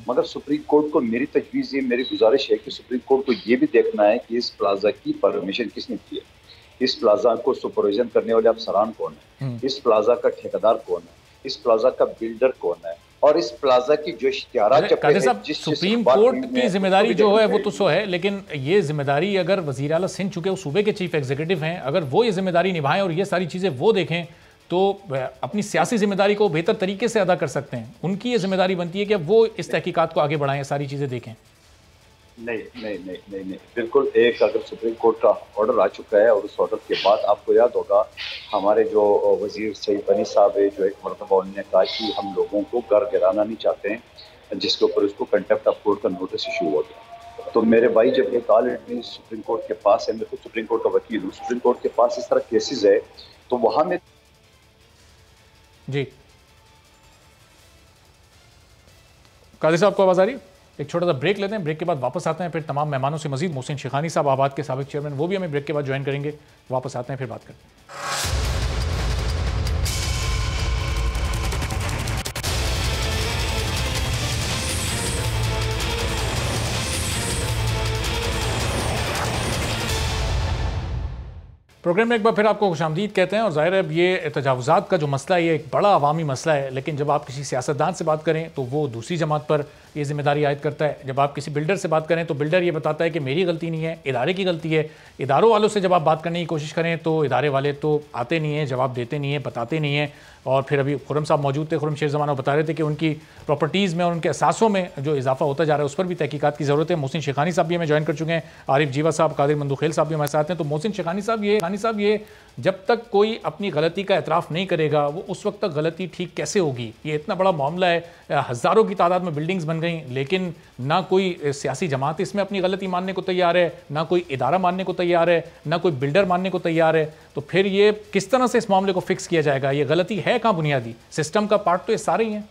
मगर सुप्रीम कोर्ट को मेरी तजवीज़, मेरी गुजारिश है कि सुप्रीम कोर्ट को ये भी देखना है कि इस प्लाजा की परमिशन किसने दी है, इस प्लाजा को सुपरविजन करने वाले अफसरान कौन है, इस प्लाजा का ठेकेदार कौन है, इस प्लाजा का बिल्डर कौन है, और इस प्लाजा की जो सुप्रीम कोर्ट की जिम्मेदारी जो है वो तो सो है, लेकिन ये जिम्मेदारी अगर वज़ीर आला सिंध, चूंकि वो सूबे के चीफ एग्जीक्यूटिव हैं, अगर वो ये जिम्मेदारी निभाएं और ये सारी चीज़ें वो देखें तो अपनी सियासी जिम्मेदारी को बेहतर तरीके से अदा कर सकते हैं। उनकी ये जिम्मेदारी बनती है कि वो इस तहकीकात को आगे बढ़ाएं, सारी चीज़ें देखें। नहीं, बिल्कुल। एक अगर सुप्रीम कोर्ट का ऑर्डर आ चुका है और उस ऑर्डर के बाद आपको याद होगा हमारे जो वजीर सईद बनी साहब है, जो एक मरतबा उन्होंने कहा कि हम लोगों को घर गिराना नहीं चाहते हैं, जिसके ऊपर उसको कंटेम्प्ट ऑफ कोर्ट का नोटिस इशू हो गया। तो मेरे भाई जब एक ऑलरेडी सुप्रीम कोर्ट के पास है, मैं खुद सुप्रीम कोर्ट का वकील हूँ, सुप्रीम कोर्ट के पास इस तरह केसेस है, तो वहाँ में जी कादिर साहब को आवाज़ आ रही है? एक छोटा सा ब्रेक लेते हैं, ब्रेक के बाद वापस आते हैं, फिर तमाम मेहमानों से मजीद। मोहसिन शेखानी साहब आबाद के साबिक चेयरमैन, वो भी हमें ब्रेक के बाद ज्वाइन करेंगे। वापस आते हैं, फिर बात करते हैं। प्रोग्राम में एक बार फिर आपको खुशामदीद कहते हैं। और ज़ाहिर है अब ये तजावुज़ात का जो मसला है ये एक बड़ा अवामी मसला है, लेकिन जब आप किसी सियासतदान से बात करें तो वो दूसरी जमात पर ये जिम्मेदारी आयद करता है। जब आप किसी बिल्डर से बात करें तो बिल्डर ये बताता है कि मेरी गलती नहीं है, इदारे की गलती है। इदारों वालों से जब आप बात करने की कोशिश करें तो इदारे वाले तो आते नहीं हैं, जवाब देते नहीं हैं, बताते नहीं हैं। और फिर अभी खुर्रम साहब मौजूद थे, खुर्रम शेर ज़माना बता रहे थे कि उनकी प्रॉपर्टीज़ में और उनके असासों में जो इजाफा होता जा रहा है उस पर भी तहकीकात की ज़रूरत है। मोहसिन शेखानी साहब भी हमें ज्वाइन कर चुके हैं, आरिफ जीवा साहब, कादिर मंदुखेल साहब भी हमारे साथ हैं। तो मोहसिन शेखानी साहब ये जब तक कोई अपनी गलती का एतराफ़ नहीं करेगा वो उस वक्त तक गलती ठीक कैसे होगी? ये इतना बड़ा मामला है, हज़ारों की तादाद में बिल्डिंग्स बन गई, लेकिन ना कोई सियासी जमात इसमें अपनी गलती मानने को तैयार है, ना कोई इदारा मानने को तैयार है, ना कोई बिल्डर मानने को तैयार है। तो फिर ये किस तरह से इस मामले को फिक्स किया जाएगा? ये गलती है कहाँ बुनियादी? सिस्टम का पार्ट तो ये सारे ही हैं।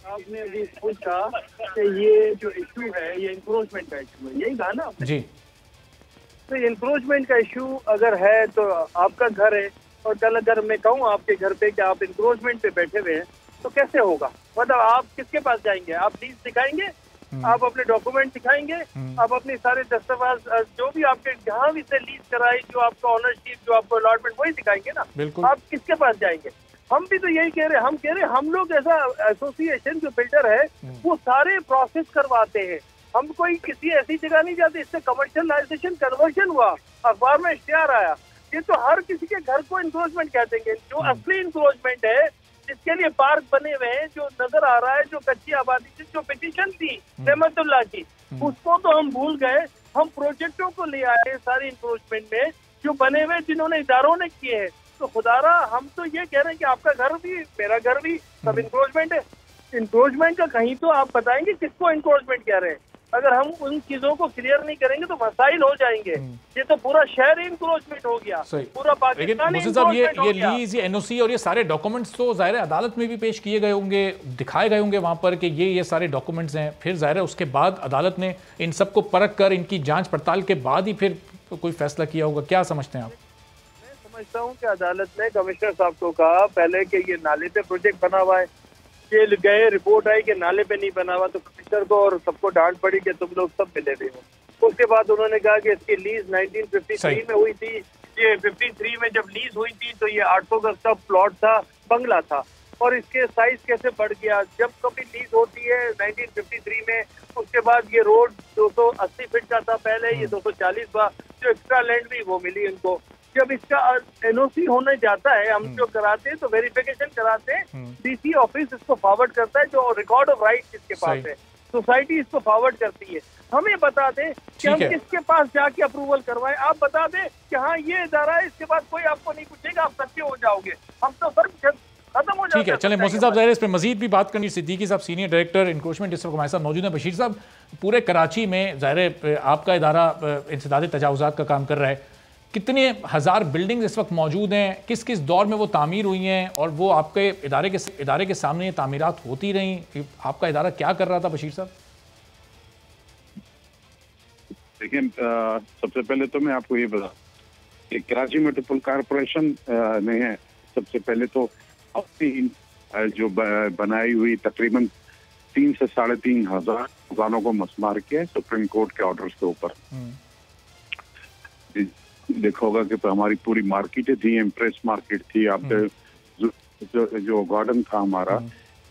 आपने अभी पूछा कि ये जो इशू है ये इंक्रोचमेंट का इशू है, यही कहा ना आपने? जी। तो इंक्रोचमेंट का इशू अगर है तो आपका घर है और कल अगर मैं कहूँ आपके घर पे कि आप इंक्रोचमेंट पे बैठे हुए हैं तो कैसे होगा? मतलब आप किसके पास जाएंगे? आप लीज दिखाएंगे, आप अपने डॉक्यूमेंट दिखाएंगे, आप अपने सारे दस्तावेज जो भी आपके जहाँ भी से लीज कराई, जो आपका ऑनरशिप, जो आपको अलॉटमेंट, वही दिखाएंगे ना। बिल्कुल। आप किसके पास जाएंगे? हम भी तो यही कह रहे हैं, हम कह रहे हैं हम लोग ऐसा एसोसिएशन जो बिल्डर है वो सारे प्रोसेस करवाते हैं। हम कोई किसी ऐसी जगह नहीं जाते, इससे कमर्शियलाइजेशन कन्वर्जन हुआ, अखबार में इश्तिहार आया। ये तो हर किसी के घर को इंक्रोचमेंट कह देंगे। जो असली इंक्रोचमेंट है जिसके लिए पार्क बने हुए हैं, जो नजर आ रहा है, जो कच्ची आबादी थी, जो पिटीशन थी रहमतुल्लाह की, उसको तो हम भूल गए। हम प्रोजेक्टों को ले आए सारी इंक्रोचमेंट में जो बने हुए जिन्होंने इदारों ने किए हैं। तो खुदारा हम तो ये कह रहे हैं कि आपका घर भी मेरा घर भी सब इंक्रोचमेंट है। इंक्रोचमेंट का कहीं तो आप बताएंगे किसको इंक्रोचमेंट कह रहे हैं? अगर हम उन चीजों को क्लियर नहीं करेंगे तो मसाइल हो जाएंगे। ये तो पूरा शहर इंक्रोचमेंट हो गया, पूरा पाकिस्तान। लेकिन साहब ये लीज, ये एनओसी और ये सारे डॉक्यूमेंट्स तो जाहिर है अदालत में भी पेश किए गए होंगे, दिखाए गए होंगे वहां पर कि ये सारे डॉक्यूमेंट्स हैं। फिर जाहिर है उसके बाद अदालत ने इन सबको परख कर इनकी जांच पड़ताल के बाद ही फिर कोई फैसला किया होगा। क्या समझते हैं आप? मैं समझता हूँ कि अदालत ने कमिश्नर साहब को कहा पहले कि ये नाले पे प्रोजेक्ट बना हुआ है, ये गए रिपोर्ट आई कि नाले पे नहीं बना हुआ, तो कमिश्नर को और सबको डांट पड़ी कि तुम लोग सब मिले हुए हो। उसके बाद उन्होंने कहा कि इसकी लीज 1953 में हुई थी। ये 53 में जब लीज हुई थी तो ये 800 गज का प्लॉट था, बंगला था, और इसके साइज कैसे बढ़ गया। जब कभी लीज होती है 1953 में, उसके बाद ये रोड 280 फीट का था पहले, ये 240 हुआ। जो एक्स्ट्रा लैंड भी वो मिली इनको। जब इसका एनओसी होने जाता है, हम जो कराते हैं तो वेरिफिकेशन कराते हैं, डीसी ऑफिस इसको फॉरवर्ड करता है, जो रिकॉर्ड ऑफ राइट जिसके पास है, सोसाइटी इसको फॉरवर्ड करती है। हमें बता दें कि हम किसके पास जाके अप्रूवल करवाएं। आप बता दें कि हाँ ये इदारा है, इसके बाद कोई आपको नहीं पूछेगा, आप सच्चे हो जाओगे, हम तो सब खत्म हो जाएगा। ठीक है, चलें मोहसिन साहब, ज़ाहिर है इस पर मजीद भी बात करनी। सिद्दीकी साहब सीनियर डायरेक्टर इंक्रोचमेंट इस वक्त हमारे साथ मौजूद हैं। बशीर साहब, पूरे कराची में ज़ाहिर है आपका इदारा इंसदाद तजावुज़ात का काम कर रहा है, कितने हज़ार बिल्डिंग इस वक्त मौजूद हैं, किस किस दौर में वो तामीर हुई हैं, और वो आपके इदारे के सामने ये तामीरात होती रहीं? आपका इदारा क्या कर रहा था बशीर साहब? देखिए, सबसे पहले तो मैं आपको ये बता कि कराची मेट्रोपॉलिटन कॉरपोरेशन ने सबसे पहले तो अपनी जो बनाई हुई तकरीबन 3 से 3.5 हज़ार दुकानों को मसमार किया सुप्रीम कोर्ट के ऑर्डर्स के ऊपर। देखा होगा कि हमारी पूरी मार्केटें थी, इम्प्रेस मार्केट थी, आप जो गार्डन था हमारा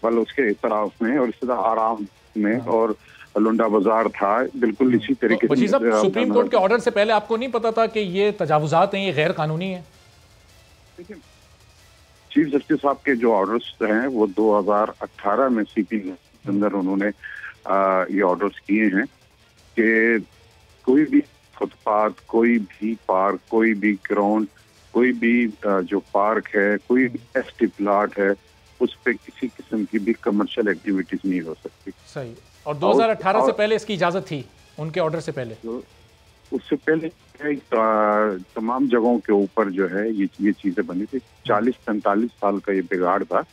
बल उसके तरफ में, और इस तरह आराम में, और लुंडा बाजार था, बिल्कुल इसी तरीके से। सुप्रीम कोर्ट के ऑर्डर से पहले आपको नहीं पता था कि ये तजावुज़ात हैं, ये गैर कानूनी है? देखिए, चीफ जस्टिस साहब के जो ऑर्डर्स हैं वो 2018 में सीपी के अंदर उन्होंने ये ऑर्डर्स किए हैं कि कोई भी फुटपाथ, कोई भी पार्क, कोई भी ग्राउंड, कोई भी जो पार्क है, कोई भी एसटी प्लाट है, उस पे किसी किस्म की भी कमर्शियल एक्टिविटीज नहीं हो सकती। सही। और 2018 से पहले इसकी इजाजत थी, उनके ऑर्डर से पहले? तो उससे पहले तमाम जगहों के ऊपर जो है ये चीजें बनी थी। 40-45 साल का ये बिगाड़ था,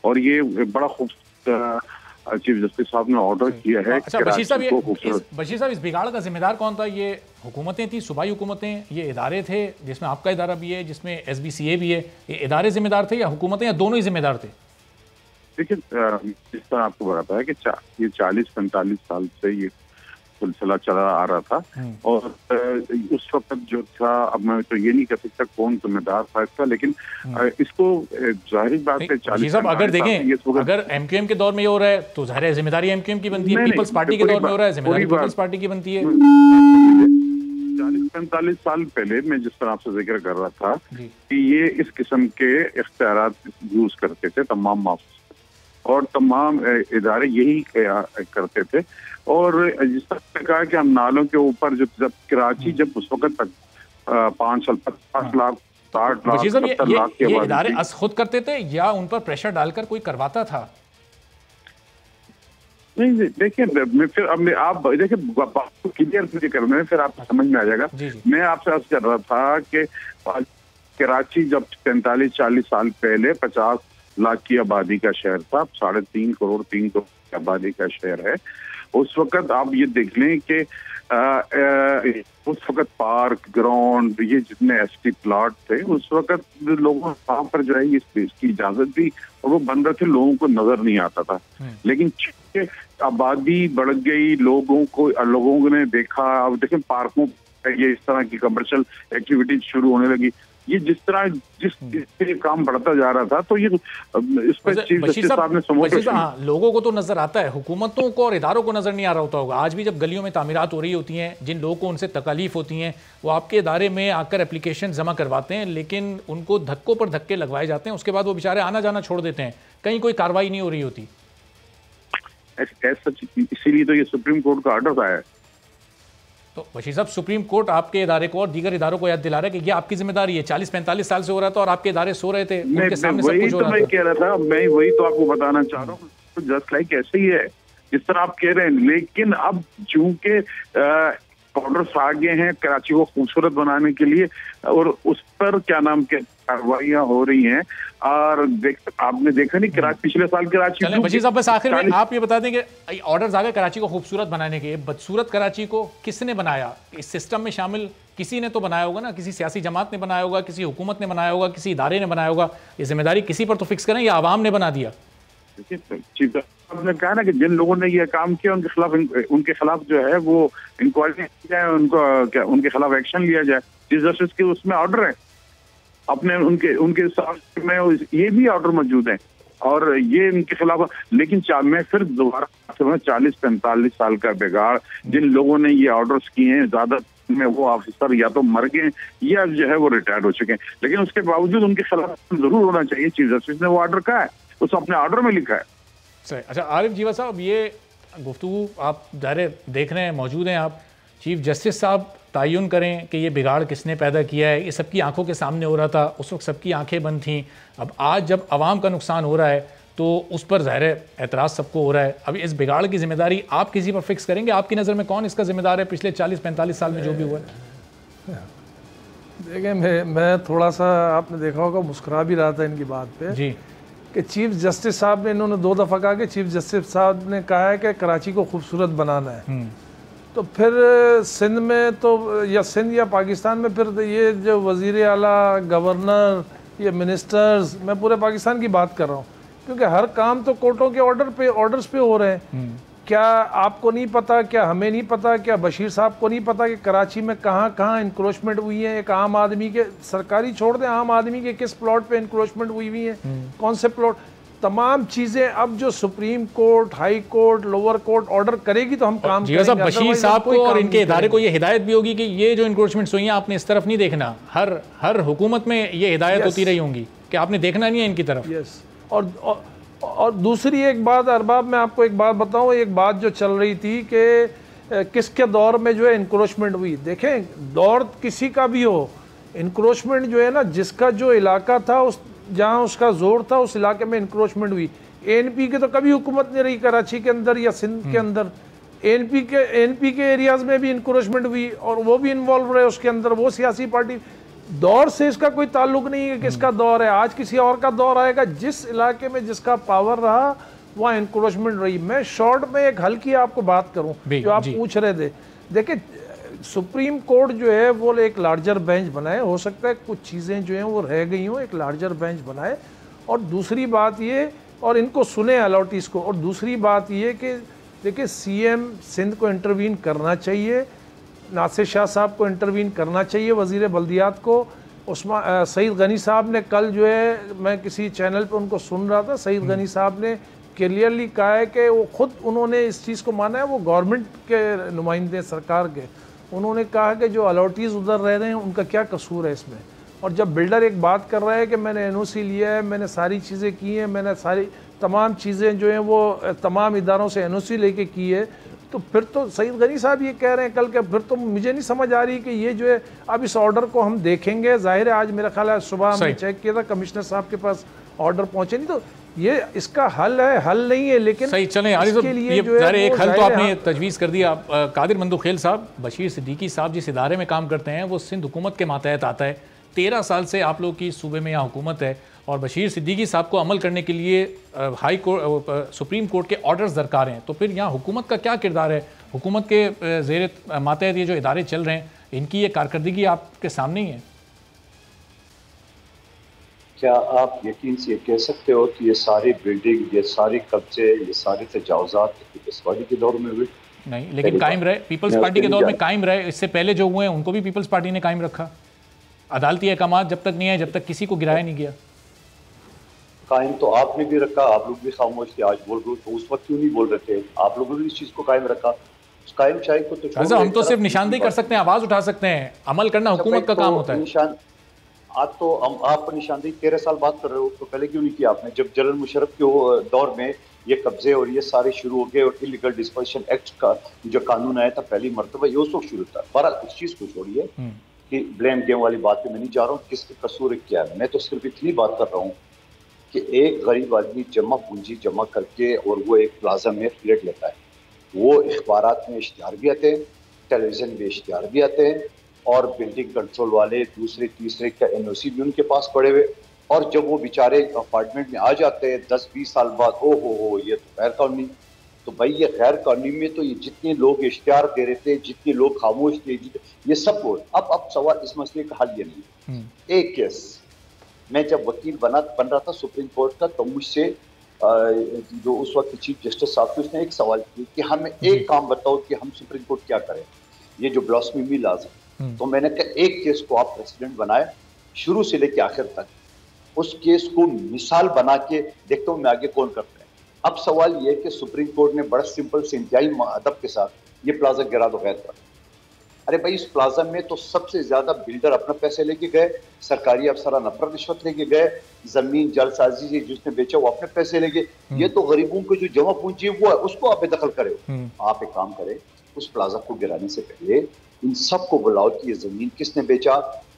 और ये बड़ा खूबसूरत चीफ जस्टिस साहब ने ऑर्डर किया है। अच्छा बशीर साहब, इस बिगाड़ का जिम्मेदार कौन था? ये हुकूमतें थी, सूबाई हुकूमतें, ये इदारे थे जिसमें आपका इदारा भी है, जिसमें SBCA भी है, ये इदारे जिम्मेदार थे या हुकूमतें, या दोनों ही जिम्मेदार थे? देखिए, जिस तरह आपको बताया कि ये 40-45 साल से ये सिलसिला चला आ रहा था। और उस वक्त जो था, अब मैं तो ये नहीं कह सकता कौन जिम्मेदार था इसका, लेकिन इसको जाहिर बात है 40 साहब अगर देखें, अगर एमक्यूएम के दौर में ये हो रहा है तो जाहिर है जिम्मेदारी एमक्यूएम की बनती है, पीपल्स पार्टी के दौर में हो रहा है जिम्मेदारी पीपल्स पार्टी की बनती है। 40-45 साल पहले मैं जिस तरह आपसे जिक्र कर रहा था कि ये इस किस्म के इख्तियारात यूज करते थे तमाम माफिया और तमाम इदारे यही करते थे। और जिस तरह कहा कि हम नालों के ऊपर जब कराची जब उस वक्त तक 5 साल 50 लाख 60 लाख 70 लाख के ये इदारे खुद करते थे या उन पर प्रेशर डालकर कोई करवाता था? नहीं देखिए, मैं फिर अब आप देखिए क्लियर मुझे करना है, फिर आपको समझ में आ जाएगा। मैं आपसे अर्ज कर रहा था कि कराची जब 45-40 साल पहले 50 लाख की आबादी का शहर था, 3.5 करोड़ 3 करोड़ की आबादी का शहर है। उस वक्त आप ये देख लें कि उस वक्त पार्क ग्राउंड ये जितने एसटी प्लॉट थे उस वक्त लोगों वहां पर जो है इसकी इजाजत भी और वो बन रहे थे, लोगों को नजर नहीं आता था। लेकिन आबादी बढ़ गई, लोगों ने देखा, अब देखें पार्कों ये इस तरह की कमर्शियल एक्टिविटीज शुरू होने लगी। ये जिस तरह जिस काम बढ़ता जा रहा था तो ये इस पर चीफ जस्टिस साहब ने समझा। लोगों को तो नजर आता है, हुकूमतों को और इदारों को नजर नहीं आ रहा होता होगा। आज भी जब गलियों में तामीरात हो रही होती हैं, जिन लोगों को उनसे तकालीफ होती हैं वो आपके इदारे में आकर एप्लीकेशन जमा करवाते हैं, लेकिन उनको धक्कों पर धक्के लगवाए जाते हैं, उसके बाद वो बेचारे आना जाना छोड़ देते हैं, कहीं कोई कार्रवाई नहीं हो रही होती। इसीलिए तो ये सुप्रीम कोर्ट का ऑर्डर आया है। तो बशीर साहब, सुप्रीम कोर्ट आपके इदारे को और दीगर इदारों को याद दिला रहा है कि ये आपकी जिम्मेदारी है। 40-45 साल से हो रहा था और आपके इदारे सो रहे थे, उनके सामने सब कुछ हो रहा था। मैं कह रहा था, मैं वही तो आपको बताना चाह रहा हूँ, तो जस्ट लाइक ऐसे ही है जिस तरह आप कह रहे हैं। लेकिन अब चूंकि ऑर्डर्स आ गए हैं कराची को खूबसूरत बनाने के लिए और उस पर क्या नाम के कार्रवाइयां हो रही हैं, और आपने देखा नहीं कराची पिछले साल कराची। बशीर साहब बस आखिर में आप ये बता दें कि ऑर्डर्स आ गए कराची को खूबसूरत बनाने के, बदसूरत कराची को किसने बनाया? इस सिस्टम में शामिल किसी ने तो बनाया होगा ना, किसी सियासी जमात ने बनाया होगा, किसी हुकूमत ने बनाया होगा, किसी इदारे ने बनाया होगा। ये जिम्मेदारी किसी पर तो फिक्स करें या आवाम ने बना दिया? चीफ आपने कहा ना कि जिन लोगों ने ये काम किया उनके खिलाफ जो है वो इंक्वायरी की जाए, उनके खिलाफ एक्शन लिया जाए। चीफ जस्टिस के उसमें ऑर्डर है, अपने उनके साथ में ये भी ऑर्डर मौजूद है और ये इनके खिलाफ। लेकिन मैं फिर दोबारा 40-45 साल का बिगाड़, जिन लोगों ने ये ऑर्डर्स किए हैं ज्यादा में वो ऑफिसर या तो मर गए या जो है वो रिटायर्ड हो चुके हैं, लेकिन उसके बावजूद उनके खिलाफ जरूर होना चाहिए। चीफ जस्टिस ने वो ऑर्डर कहा है, उसको अपने ऑर्डर में लिखा है। सही। अच्छा आरिफ जीवा साहब, ये गुफ्तगू आप दायरे देख रहे हैं, मौजूद हैं आप, चीफ जस्टिस साहब तयन करें कि ये बिगाड़ किसने पैदा किया है। ये सबकी आंखों के सामने हो रहा था, उस वक्त सबकी आंखें बंद थीं। अब आज जब आवाम का नुकसान हो रहा है तो उस पर ज़ाहिर है एतराज़ सबको हो रहा है। अब इस बिगाड़ की जिम्मेदारी आप किसी पर फिक्स करेंगे? आपकी नज़र में कौन इसका जिम्मेदार है पिछले 40-45 साल में जो भी हुआ है? देखिए मैं थोड़ा सा, आपने देखा होगा मुस्कुरा भी रहा था इनकी बात पे जी, कि चीफ जस्टिस साहब ने, इन्होंने 2 दफ़ा कहा कि चीफ जस्टिस साहब ने कहा है कि कराची को खूबसूरत बनाना है। तो फिर सिंध में तो या सिंध या पाकिस्तान में फिर ये जो वज़ीर आला, गवर्नर, ये मिनिस्टर्स, मैं पूरे पाकिस्तान की बात कर रहा हूँ, क्योंकि हर काम तो कोर्टों के ऑर्डर्स पे हो रहे हैं। क्या आपको नहीं पता, क्या हमें नहीं पता, क्या बशीर साहब को नहीं पता कि कराची में कहाँ कहाँ इंक्रोचमेंट हुई है? एक आम आदमी के, सरकारी छोड़ दें, आम आदमी के किस प्लॉट पे इंक्रोचमेंट हुई है, कौन से प्लॉट, तमाम चीजें अब जो supreme court, high court, lower court order करेगी तो हम काम करेंगे। बशीर साहब को और इनके इदारे को ये हिदायत भी होगी कि ये जो इंक्रोचमेंट्स हुई हैं आपने इस तरफ नहीं देखना। हर हुकूमत में ये हिदायत होती रही होंगी कि आपने देखना नहीं है इनकी तरफ। यस। और दूसरी एक बात अरबाब, मैं आपको एक बात बताऊं, एक बात जो चल रही थी कि किसके दौर में जो है इंक्रोचमेंट हुई। देखें, दौर किसी का भी हो, इंक्रोचमेंट जो है ना, जिसका जो इलाका था, उस जहाँ उसका जोर था उस इलाके में इंक्रोचमेंट हुई। एनपी के तो कभी हुकूमत नहीं रही कराची के अंदर या सिंध के अंदर, एनपी के एरियाज में भी इंक्रोचमेंट हुई और वो भी इन्वॉल्व रहे उसके अंदर, वो सियासी पार्टी। दौर से इसका कोई ताल्लुक नहीं है कि किसका दौर है, आज किसी और का दौर आएगा। जिस इलाके में जिसका पावर रहा वहाँ इंक्रोचमेंट रही। मैं शॉर्ट में एक हल्की आपको बात करूँ जो आप पूछ रहे थे। देखिए, सुप्रीम कोर्ट जो है वो एक लार्जर बेंच बनाए, हो सकता है कुछ चीज़ें जो हैं वो रह गई हों, एक लार्जर बेंच बनाए। और दूसरी बात ये, और इनको सुने अलॉटीज़ को, और दूसरी बात ये कि देखिए सीएम सिंध को इंटरवीन करना चाहिए, नासिर शाह साहब को इंटरवीन करना चाहिए, वज़ीर बल्दियात को। सईद गनी साहब ने कल जो है, मैं किसी चैनल पे उनको सुन रहा था, सईद गनी साहब ने क्लियरली कहा है कि वो खुद उन्होंने इस चीज़ को माना है, वो गवर्नमेंट के नुमाइंदे सरकार के, उन्होंने कहा कि जो अलॉटीज़ उधर रह रहे हैं उनका क्या कसूर है इसमें। और जब बिल्डर एक बात कर रहा है कि मैंने एनओसी लिया है, मैंने सारी चीज़ें की हैं, मैंने सारी तमाम चीज़ें जो हैं वो तमाम इदारों से एनओसी लेके की है, तो फिर तो सईद गनी साहब ये कह रहे हैं कल के, फिर तो मुझे नहीं समझ आ रही कि ये जो है अब इस ऑर्डर को हम देखेंगे। जाहिर है आज मेरा ख्याल है सुबह हमने चेक किया था, कमिश्नर साहब के पास ऑर्डर पहुंचे नहीं, तो ये इसका हल है, हल नहीं है, लेकिन सही चलें इसके लिए जो है एक हल तो आपने तजवीज़ कर दिया। कादिर मंदुखेल साहब, बशीर सिद्दीकी साहब जिस इदारे में काम करते हैं वो सिंध हुकूमत के मातहत आता है, 13 साल से आप लोग की सूबे में यहाँ हुकूमत है, और बशीर सिद्दीकी साहब को अमल करने के लिए हाई कोर्ट सुप्रीम कोर्ट के ऑर्डर्स दरकार हैं, तो फिर यहाँ हुकूमत का क्या किरदार है? हुकूमत के ज़ेर मातहत ये जो इदारे चल रहे हैं, इनकी ये कारकर्दगी आपके सामने ही है। क्या आप यकीन से कह सकते हो कि ये सारी बिल्डिंग, ये सारे कब्जे, ये सारे तजावुज़ात पीपल्स पार्टी के दौर में हुए? नहीं, लेकिन कायम रहे, पीपल्स पार्टी के दौर में कायम रहे। इससे पहले जो हुए हैं उनको भी पीपल्स पार्टी ने कायम रखा। अदालती अहकाम जब तक नहीं आए, जब तक किसी को गिराया नहीं गया। कायम तो आपने भी रखा, आप लोग भी खामोश थे, आज बोल रहे हो तो उस वक्त क्यों नहीं बोल रहे थे? आप लोगों ने इस चीज़ को कायम रखा। उस कायम शाही को तो हम तो सिर्फ निशानदेही कर सकते हैं, आवाज़ उठा सकते हैं, अमल करना हुकूमत का काम होता है। आज तो आप निशानदेही 13 साल बात कर रहे हो, तो पहले क्यों नहीं किया आपने? जब जनरल मुशर्रफ के दौर में ये कब्जे और ये सारे शुरू हो गए और इलीगल डिस्पोजिशन एक्ट का जो कानून आया था पहली मरतबा, ये उस वक्त शुरू था। बहरहाल इस चीज़ को छोड़िए कि ब्लेम गेम वाली बात पे मैं नहीं जा रहा हूँ, किसके कसूर क्या है। मैं तो सिर्फ इतनी बात कर रहा हूँ कि एक गरीब आदमी जमा पूंजी जमा करके और वो एक प्लाजा में फ्लैट लेता है, वो अखबारात में इश्तिहार भी आते हैं, टेलीविज़न में इश्तिहार भी आते हैं, और बिल्डिंग कंट्रोल वाले दूसरे तीसरे का एनओसी भी उनके पास पड़े हुए, और जब वो बेचारे अपार्टमेंट में आ जाते हैं 10-20 साल बाद, ओ हो ये तो गैर कानूनी। तो भाई ये गैर कानूनी में तो ये जितने लोग इश्तिहार दे रहे थे, जितने लोग खामोश थे, ये सब बोल। अब सवाल इस मसले का हल ये नहीं। एक केस मैं जब वकील बन रहा था सुप्रीम कोर्ट का, तो मुझसे जो उस वक्त चीफ जस्टिस साहब थे, उसने एक सवाल किया कि हमें एक काम बताओ कि हम सुप्रीम कोर्ट क्या करें, ये जो ब्लास्फेमी लॉज है। तो मैंने कहा एक केस को आप प्रेसिडेंट बनाए शुरू से लेकर आखिर तक, उस केस को मिसाल बना के देखता हूँ मैं आगे कौन करता है। अब सवाल ये है कि सुप्रीम कोर्ट ने बड़ा सिंपल से इंतहाई अदब के साथ ये प्लाजा गिरा दो गैर का। अरे भाई इस प्लाजा में तो सबसे ज्यादा बिल्डर अपना पैसे लेके गए, सरकारी अफसरान अपना रिश्वत लेके गए, जमीन जलसाजी से जिसने बेचा वो अपने पैसे लेके। ये तो गरीबों को जो जमा पूंजी है वो है, उसको आप बेदखल करे। आप एक काम करें, उस प्लाजा को गिराने से पहले इन सबको बुलाओ कि ये जमीन किसने बेचा,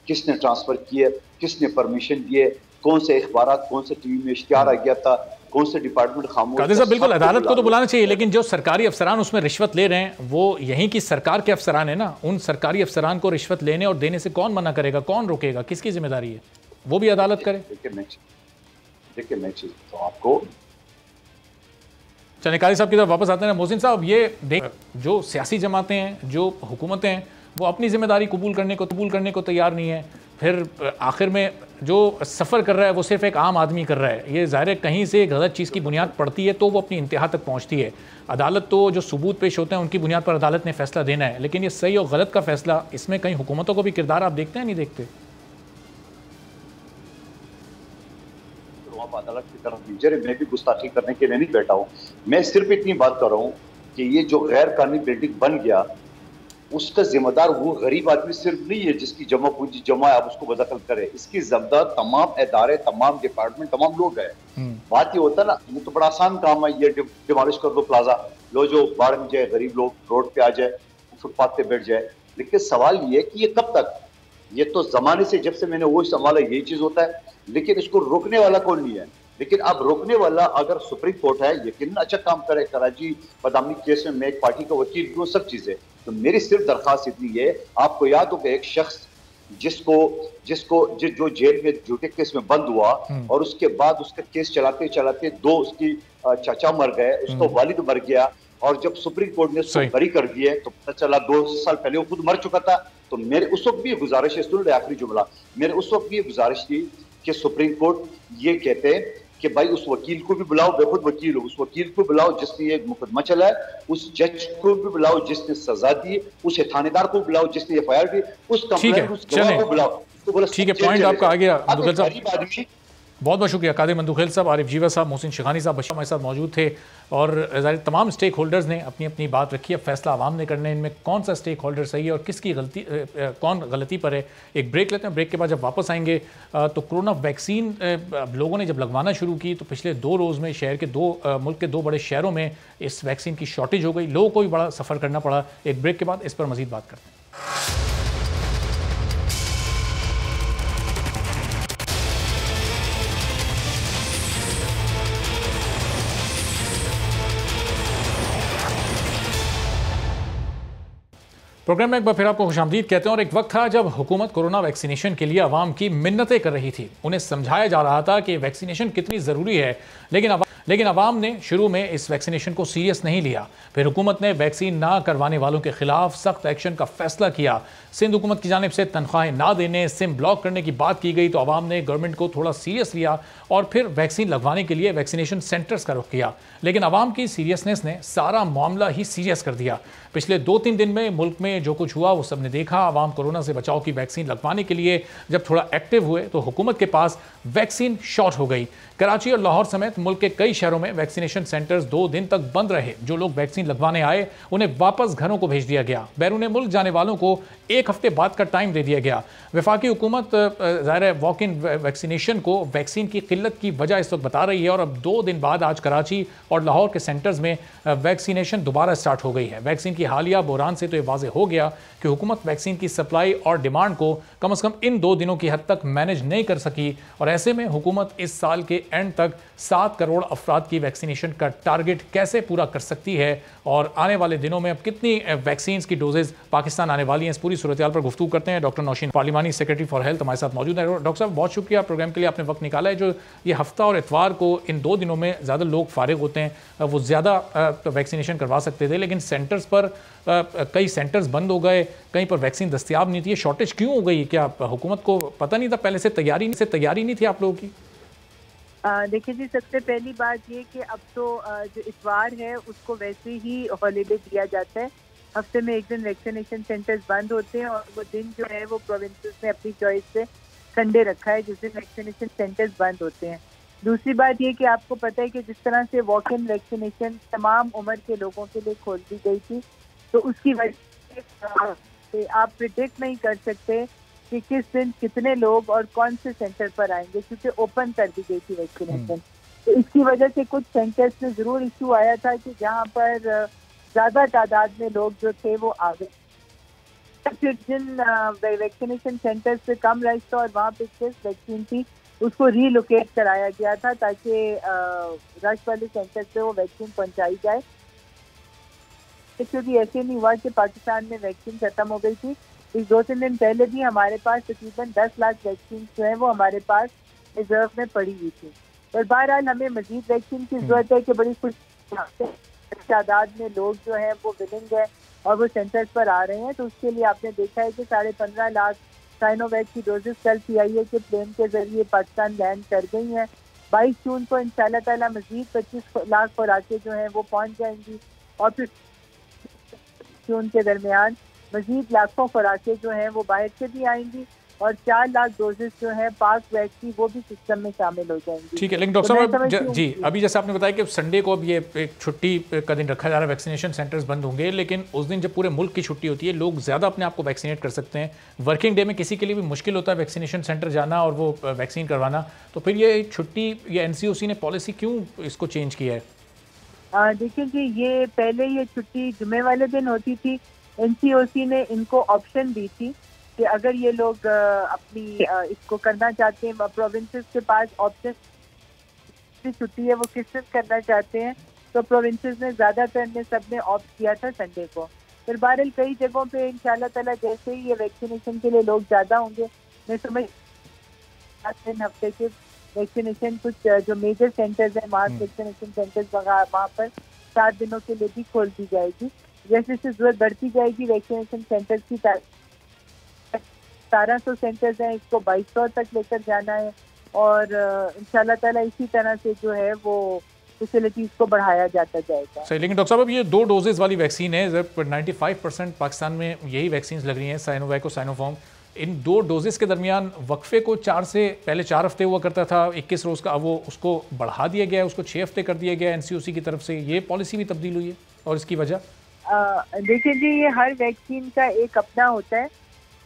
किसने ट्रांसफर किए, किसने परमिशन दिए, कौन से अखबारात, कौन से टीवी में इश्तिहार आ गया था, कौन से डिपार्टमेंट खामोश। कादिर साहब बिल्कुल अदालत को तो बुलाना चाहिए, लेकिन जो सरकारी अफसरान उसमें रिश्वत ले रहे हैं वो यहीं की सरकार के अफसरान है ना। उन सरकारी अफसरान को रिश्वत लेने और देने से कौन मना करेगा, कौन रोकेगा, किसकी जिम्मेदारी है? वो भी अदालत करे। देखिए मैं चीज तो आपको चलिए कादिर साहब की तरफ वापस आते हैं। मोहसिन साहब ये देख, जो सियासी जमातें हैं, जो हुकूमतें हैं, वो अपनी जिम्मेदारी कबूल करने को तैयार नहीं है। फिर आखिर में जो सफ़र कर रहा है वो सिर्फ एक आम आदमी कर रहा है। ये ज़ाहिर है कहीं से गलत चीज़ की बुनियाद पड़ती है तो वो अपनी इंतहा तक पहुंचती है। अदालत तो जो सबूत पेश होते हैं उनकी बुनियाद पर अदालत ने फैसला देना है, लेकिन ये सही और गलत का फैसला, इसमें कहीं हुकूमतों को भी किरदार आप देखते हैं नहीं देखते? आप अदालत की तरफ लीजिए, मैं भी गुस्ताखी करने के लिए नहीं बैठा हूँ। मैं सिर्फ इतनी बात कर रहा हूँ कि ये जो गैर कानूनी बिल्डिंग बन गया उसका जिम्मेदार वो गरीब आदमी सिर्फ नहीं है जिसकी जमा पूंजी जमा है, आप उसको बदखल करें। इसकी जिम्मेदार तमाम इदारे, तमाम डिपार्टमेंट, तमाम लोग हैं। बात ये होता है ना, ये तो बड़ा आसान काम है, ये डिमोलिश कर दो प्लाजा, लो जो बाढ़ में जाए, गरीब लोग रोड पे आ जाए, फुटपाथ पे बैठ जाए। लेकिन सवाल ये है कि ये कब तक? ये तो जमाने से जब से मैंने वो संभाला यही चीज होता है, लेकिन इसको रोकने वाला कौन नहीं है। लेकिन अब रोकने वाला अगर सुप्रीम कोर्ट है, यकीन अच्छा काम करे। कराची बदामी केस में मैं एक पार्टी का वकील हूँ, सब चीजें। तो मेरी सिर्फ दरखास्त इतनी है, आपको याद हो कि एक शख्स जो जेल में झूठे केस में बंद हुआ और उसके बाद उसका केस चलाते चलाते दो उसकी चाचा मर गए, उसका वालिद मर गया, और जब सुप्रीम कोर्ट ने उसको बरी कर दिया तो पता चला 2 साल पहले वो खुद मर चुका था। तो मेरे उस वक्त भी गुजारिश है, सुन ले आखिरी जुमला, मेरे उस वक्त भी गुजारिश थी कि सुप्रीम कोर्ट ये कहते हैं कि भाई उस वकील को भी बुलाओ, मैं खुद वकील हूँ, उस वकील को बुलाओ जिसने ये मुकदमा चला है, उस जज को भी बुलाओ जिसने सजा दी, उस थानेदार को बुलाओ जिसने FIR दी, उस कंप्लेंट उस गवाह को बुलाओ। ठीक है, पॉइंट आपका आ गया। गरीब आदमी बहुत बहुत शुक्रिया कादिर मंदुखेल साहब, आरिफ जीवा साहब, मोहसिन शिखानी साहब बशीर हमारे साथ मौजूद थे और ज़ाहिर तमाम स्टेक होल्डर्स ने अपनी अपनी बात रखी। अब फैसला आवाम ने करना है इनमें कौन सा स्टेक होल्डर सही है और किसकी गलती कौन गलती पर है। एक ब्रेक लेते हैं, ब्रेक के बाद जब वापस आएंगे तो कोरोना वैक्सीन लोगों ने जब लगवाना शुरू की तो पिछले 2 रोज़ में शहर के मुल्क के 2 बड़े शहरों में इस वैक्सीन की शॉर्टेज हो गई, लोगों को भी बड़ा सफ़र करना पड़ा। एक ब्रेक के बाद इस पर मज़ीद बात करते हैं। प्रोग्राम में एक बार फिर आपको खुशामदीद कहते हैं। और एक वक्त था जब हुकूमत कोरोना वैक्सीनेशन के लिए आवाम की मिन्नतें कर रही थी, उन्हें समझाया जा रहा था कि वैक्सीनेशन कितनी ज़रूरी है, लेकिन आवाम ने शुरू में इस वैक्सीनेशन को सीरियस नहीं लिया। फिर हुकूमत ने वैक्सीन ना करवाने वालों के खिलाफ सख्त एक्शन का फैसला किया। सिंध हुकूमत की जानिब से तनख्वाहें ना देने, सिम ब्लॉक करने की बात की गई तो आवाम ने गवर्नमेंट को थोड़ा सीरियस लिया और फिर वैक्सीन लगवाने के लिए वैक्सीनेशन सेंटर्स का रुख किया। लेकिन आवाम की सीरियसनेस ने सारा मामला ही सीरियस कर दिया। पिछले 2-3 दिन में मुल्क में जो कुछ हुआ वो सब ने देखा। आवाम कोरोना से बचाव की वैक्सीन लगवाने के लिए जब थोड़ा एक्टिव हुए तो हुकूमत के पास वैक्सीन शॉर्ट हो गई। कराची और लाहौर समेत मुल्क के कई शहरों में वैक्सीनेशन सेंटर्स 2 दिन तक बंद रहे। जो लोग वैक्सीन लगवाने आए उन्हें वापस घरों को भेज दिया गया। बैरून मुल्क जाने वालों को 1 हफ्ते बाद का टाइम दे दिया गया। वफाकी हुकूमत ज़ाहिर वॉक इन वैक्सीनेशन को वैक्सीन की किल्लत की वजह इस वक्त बता रही है और अब 2 दिन बाद आज कराची और लाहौर के सेंटर्स में वैक्सीनेशन दोबारा स्टार्ट हो गई है। वैक्सीन की हालिया बहरान से तो ये वाज़ेह हो गया कि हुकूमत वैक्सीन की सप्लाई और डिमांड को कम से कम इन 2 दिनों की हद तक मैनेज नहीं कर सकी और ऐसे में हुकूमत इस साल के एंड तक 7 करोड़ अफराद की वैक्सीनेशन का टारगेट कैसे पूरा कर सकती है और आने वाले दिनों में अब कितनी वैक्सीन की डोजेज पाकिस्तान आने वाली हैं, इस पूरी सूरत पर गुफ्तगू करते हैं। Doctor Nausheen parliamentary secretary for health हमारे साथ मौजूद है। डॉक्टर साहब बहुत शुक्रिया प्रोग्राम के लिए, आपने वक्त निकाला है। जो ये हफ्ता और इतवार को इन 2 दिनों में ज़्यादा लोग फारिग होते हैं, वो ज़्यादा वैक्सीनेशन करवा सकते थे, लेकिन सेंटर्स पर कई सेंटर्स बंद हो गए, कहीं पर वैक्सीन दस्तियाब नहीं थी। ये शॉर्टेज क्यों हो गई? क्या हुकूमत को पता नहीं था, पहले से तैयारी नहीं थी आप लोगों की? देखिए जी, सबसे पहली बात ये कि अब तो जो इतवार है उसको वैसे ही हॉलीडे दिया जाता है। हफ्ते में एक दिन वैक्सीनेशन सेंटर्स बंद होते हैं और वो दिन जो है वो प्रोविंसेस ने अपनी चॉइस से संडे रखा है जिस दिन वैक्सीनेशन सेंटर्स बंद होते हैं। दूसरी बात ये कि आपको पता है कि जिस तरह से वॉक इन वैक्सीनेशन तमाम उम्र के लोगों के लिए खोल दी गई थी, तो उसकी वजह से आप प्रिडिक्ट नहीं कर सकते कि किस दिन कितने लोग और कौन से सेंटर पर आएंगे, क्योंकि ओपन कर दी गई थी वैक्सीनेशन। तो इसकी वजह से कुछ सेंटर्स में जरूर इशू आया था कि जहाँ पर ज्यादा तादाद में लोग जो थे वो आ गए। फिर जिन वैक्सीनेशन सेंटर्स पे कम रश था और वहाँ पे सिर्फ वैक्सीन थी, उसको रीलोकेट कराया गया था ताकि रश वाले सेंटर पे वो वैक्सीन पहुँचाई जाए। क्योंकि ऐसे नहीं हुआ कि पाकिस्तान में वैक्सीन खत्म हो गई थी। इस 2-3 दिन पहले भी हमारे पास तकरीबन 10 लाख वैक्सीन जो है वो हमारे पास रिजर्व में पड़ी हुई थी। और बहरहाल हमें मजीद वैक्सीन की जरूरत है कि बड़ी कुछ तादाद में लोग जो हैं वो विलिंग है और वो सेंटर्स पर आ रहे हैं। तो उसके लिए आपने देखा है कि 15.5 लाख साइनोवैक की डोजेस कल CIA के प्लेन के जरिए पाकिस्तान लैंड कर गई हैं। 22 जून को इंशाल्लाह ताला मजीद 25 लाख खुराकें जो हैं वो पहुँच जाएंगी और फिर जून के दरमियान मजीद लाखों खुराकें जो हैं वो बाहर से भी आएंगी और 4 लाख डोजेस जो है पाक वैक्स की वो भी सिस्टम में शामिल हो जाएंगी। ठीक है, लेकिन डॉक्टर साहब जी अभी जैसे आपने बताया कि संडे को अब ये एक छुट्टी का दिन रखा जा रहा है, वैक्सीनेशन सेंटर्स बंद होंगे, लेकिन उस दिन जब पूरे मुल्क की छुट्टी होती है लोग ज़्यादा अपने आप को वैक्सीनेट कर सकते हैं। वर्किंग डे में किसी के लिए भी मुश्किल होता है वैक्सीनेशन सेंटर जाना और वो वैक्सीन करवाना, तो फिर ये छुट्टी या NCOC ने पॉलिसी क्यों इसको चेंज किया है? देखिए जी, ये पहले ये छुट्टी जुमे वाले दिन होती थी। NCOC ने इनको ऑप्शन दी थी कि अगर ये लोग अपनी इसको करना चाहते हैं, प्रोविंसेस के पास ऑप्शन छुट्टी है वो किस दिन करना चाहते हैं, तो प्रोविंसेस ने ज़्यादातर ने सबने ऑप्ट किया था संडे को। फिर बहरहाल कई जगहों पे इंशाल्लाह ताला जैसे ही ये वैक्सीनेशन के लिए लोग ज़्यादा होंगे, मैं समझ 3 हफ्ते के वैक्सीनेशन कुछ जो मेजर सेंटर्स हैं वहाँ वैक्सीनेशन सेंटर्स वहाँ पर 7 दिनों के लिए भी खोल दी जाएगी। जैसे जैसे जरूरत बढ़ती जाएगी वैक्सीनेशन सेंटर्स की 1700 सेंटर्स हैं, इसको 2200 तक लेकर जाना है और इंशाल्लाह ताला इसी तरह से जो है वो फैसिलिटीज़ को बढ़ाया जाता जाएगा। सही, लेकिन डॉक्टर साहब अब ये 2 डोजेज़ वाली वैक्सीन है, 95% पाकिस्तान में यही वैक्सीन लग रही हैं, साइनोवैक और साइनोफार्म। इन 2 डोजेज़ के दरमियान वक्फे को 4 हफ्ते हुआ करता था, 21 रोज़ का, अब वो उसको बढ़ा दिया गया है, उसको 6 हफ्ते कर दिया गया है NCOC की तरफ से। ये पॉलिसी भी तब्दील हुई है और इसकी वजह? देखिए जी, ये हर वैक्सीन का एक अपना होता है।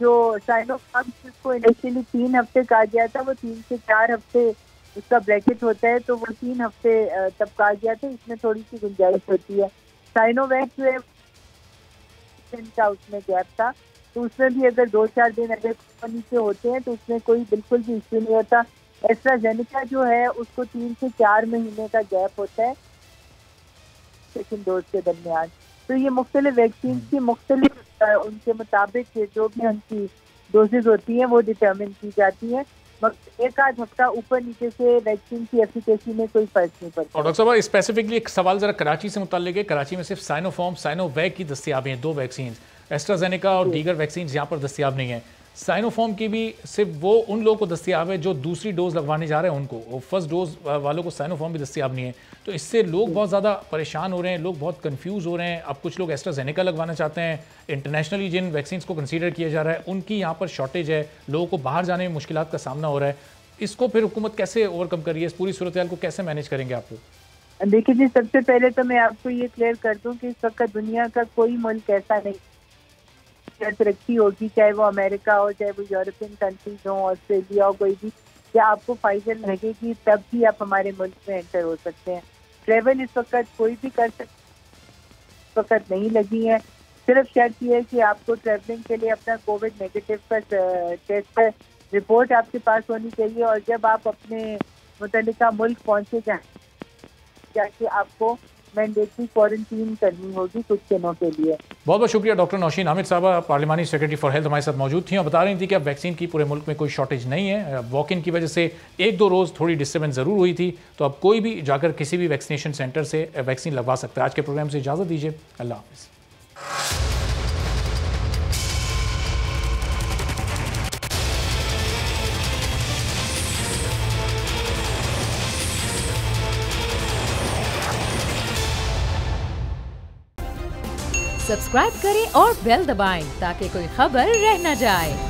जो साइनोफार्म जिसको इनिशियली 3 हफ्ते कहा गया था, वो 3 से 4 हफ्ते उसका ब्रैकेट होता है, तो वो 3 हफ्ते तब कहा गया था, इसमें थोड़ी सी गुंजाइश होती है। साइनोवैक जो है का उसमें गैप था, तो उसमें भी अगर 2-4 दिन अगर नीचे होते हैं तो उसमें कोई बिल्कुल भी इश्यू नहीं होता। एस्ट्राजेनेका जो है उसको 3 से 4 महीने का गैप होता है सेकंड डोज के दरमियान। तो ये मुख्तलिफ वैक्सीन की मुख्तलिफ उनके मुताबिक जो भी उनकी डोजेज होती हैं वो डिटर्मिन की जाती है, मगर एक आध हफ्ता ऊपर नीचे से वैक्सीन की एफिकेसी में कोई फर्क नहीं पड़ता। और डॉक्टर साहब स्पेसिफिकली एक सवाल जरा कराची से मुताल्लिक है। कराची में सिर्फ साइनोफार्म साइनोवैक की दस्तियाबी हैं, 2 वैक्सीन, एस्ट्राजेनेका और दीगर वैक्सीन यहाँ पर दस्तियाब नहीं है। साइनोफार्म की भी सिर्फ वो उन लोगों को दस्तियाब है जो दूसरी डोज लगवाने जा रहे हैं उनको, और फर्स्ट डोज वालों को साइनोफार्म भी दस्तियाब नहीं है। तो इससे लोग बहुत ज़्यादा परेशान हो रहे हैं, लोग बहुत कंफ्यूज हो रहे हैं। अब कुछ लोग एस्ट्राजेनेका लगवाना चाहते हैं, इंटरनेशनली जिन वैक्सीन को कंसीडर किया जा रहा है उनकी यहाँ पर शॉर्टेज है, लोगों को बाहर जाने में मुश्किलात का सामना हो रहा है। इसको फिर हुकूमत कैसे ओवरकम कर रही है, इस पूरी सूरत हाल को कैसे मैनेज करेंगे आप लोग? देखिए जी, सबसे पहले तो मैं आपको ये क्लियर कर दूं कि इस वक्त दुनिया का कोई मुल्क ऐसा नहीं तरक्की होगी, चाहे वो अमेरिका हो, चाहे वो यूरोपियन कंट्रीज हो, ऑस्ट्रेलिया हो, कोई भी, या आपको फाइजर लगेगी तब भी आप हमारे मुल्क में एंटर हो सकते हैं। ट्रेवल इस वक्त कोई भी कर सकते, इस वक्त नहीं लगी है। सिर्फ शर्त यह है कि आपको ट्रैवलिंग के लिए अपना कोविड नेगेटिव का टेस्ट पर रिपोर्ट आपके पास होनी चाहिए, और जब आप अपने मुतल्लिका मुल्क पहुंचे जाके आपको मैंडेटरी क्वारंटीन करनी होगी कुछ दिनों के लिए। बहुत बहुत शुक्रिया डॉक्टर नौशीन हामिद साहबा, पार्लिमानी सेक्रेटरी फॉर हेल्थ, हमारे साथ मौजूद थी और बता रही थी कि अब वैक्सीन की पूरे मुल्क में कोई शॉर्टेज नहीं है। वॉक इन की वजह से 1-2 रोज़ थोड़ी डिस्टर्बेंस ज़रूर हुई थी, तो अब कोई भी जाकर किसी भी वैक्सीनेशन सेंटर से वैक्सीन लगवा सकता है। आज के प्रोग्राम से इजाज़त दीजिए, अल्लाह हाफ़िज़। सब्सक्राइब करें और बेल दबाएं ताकि कोई खबर रह न जाए।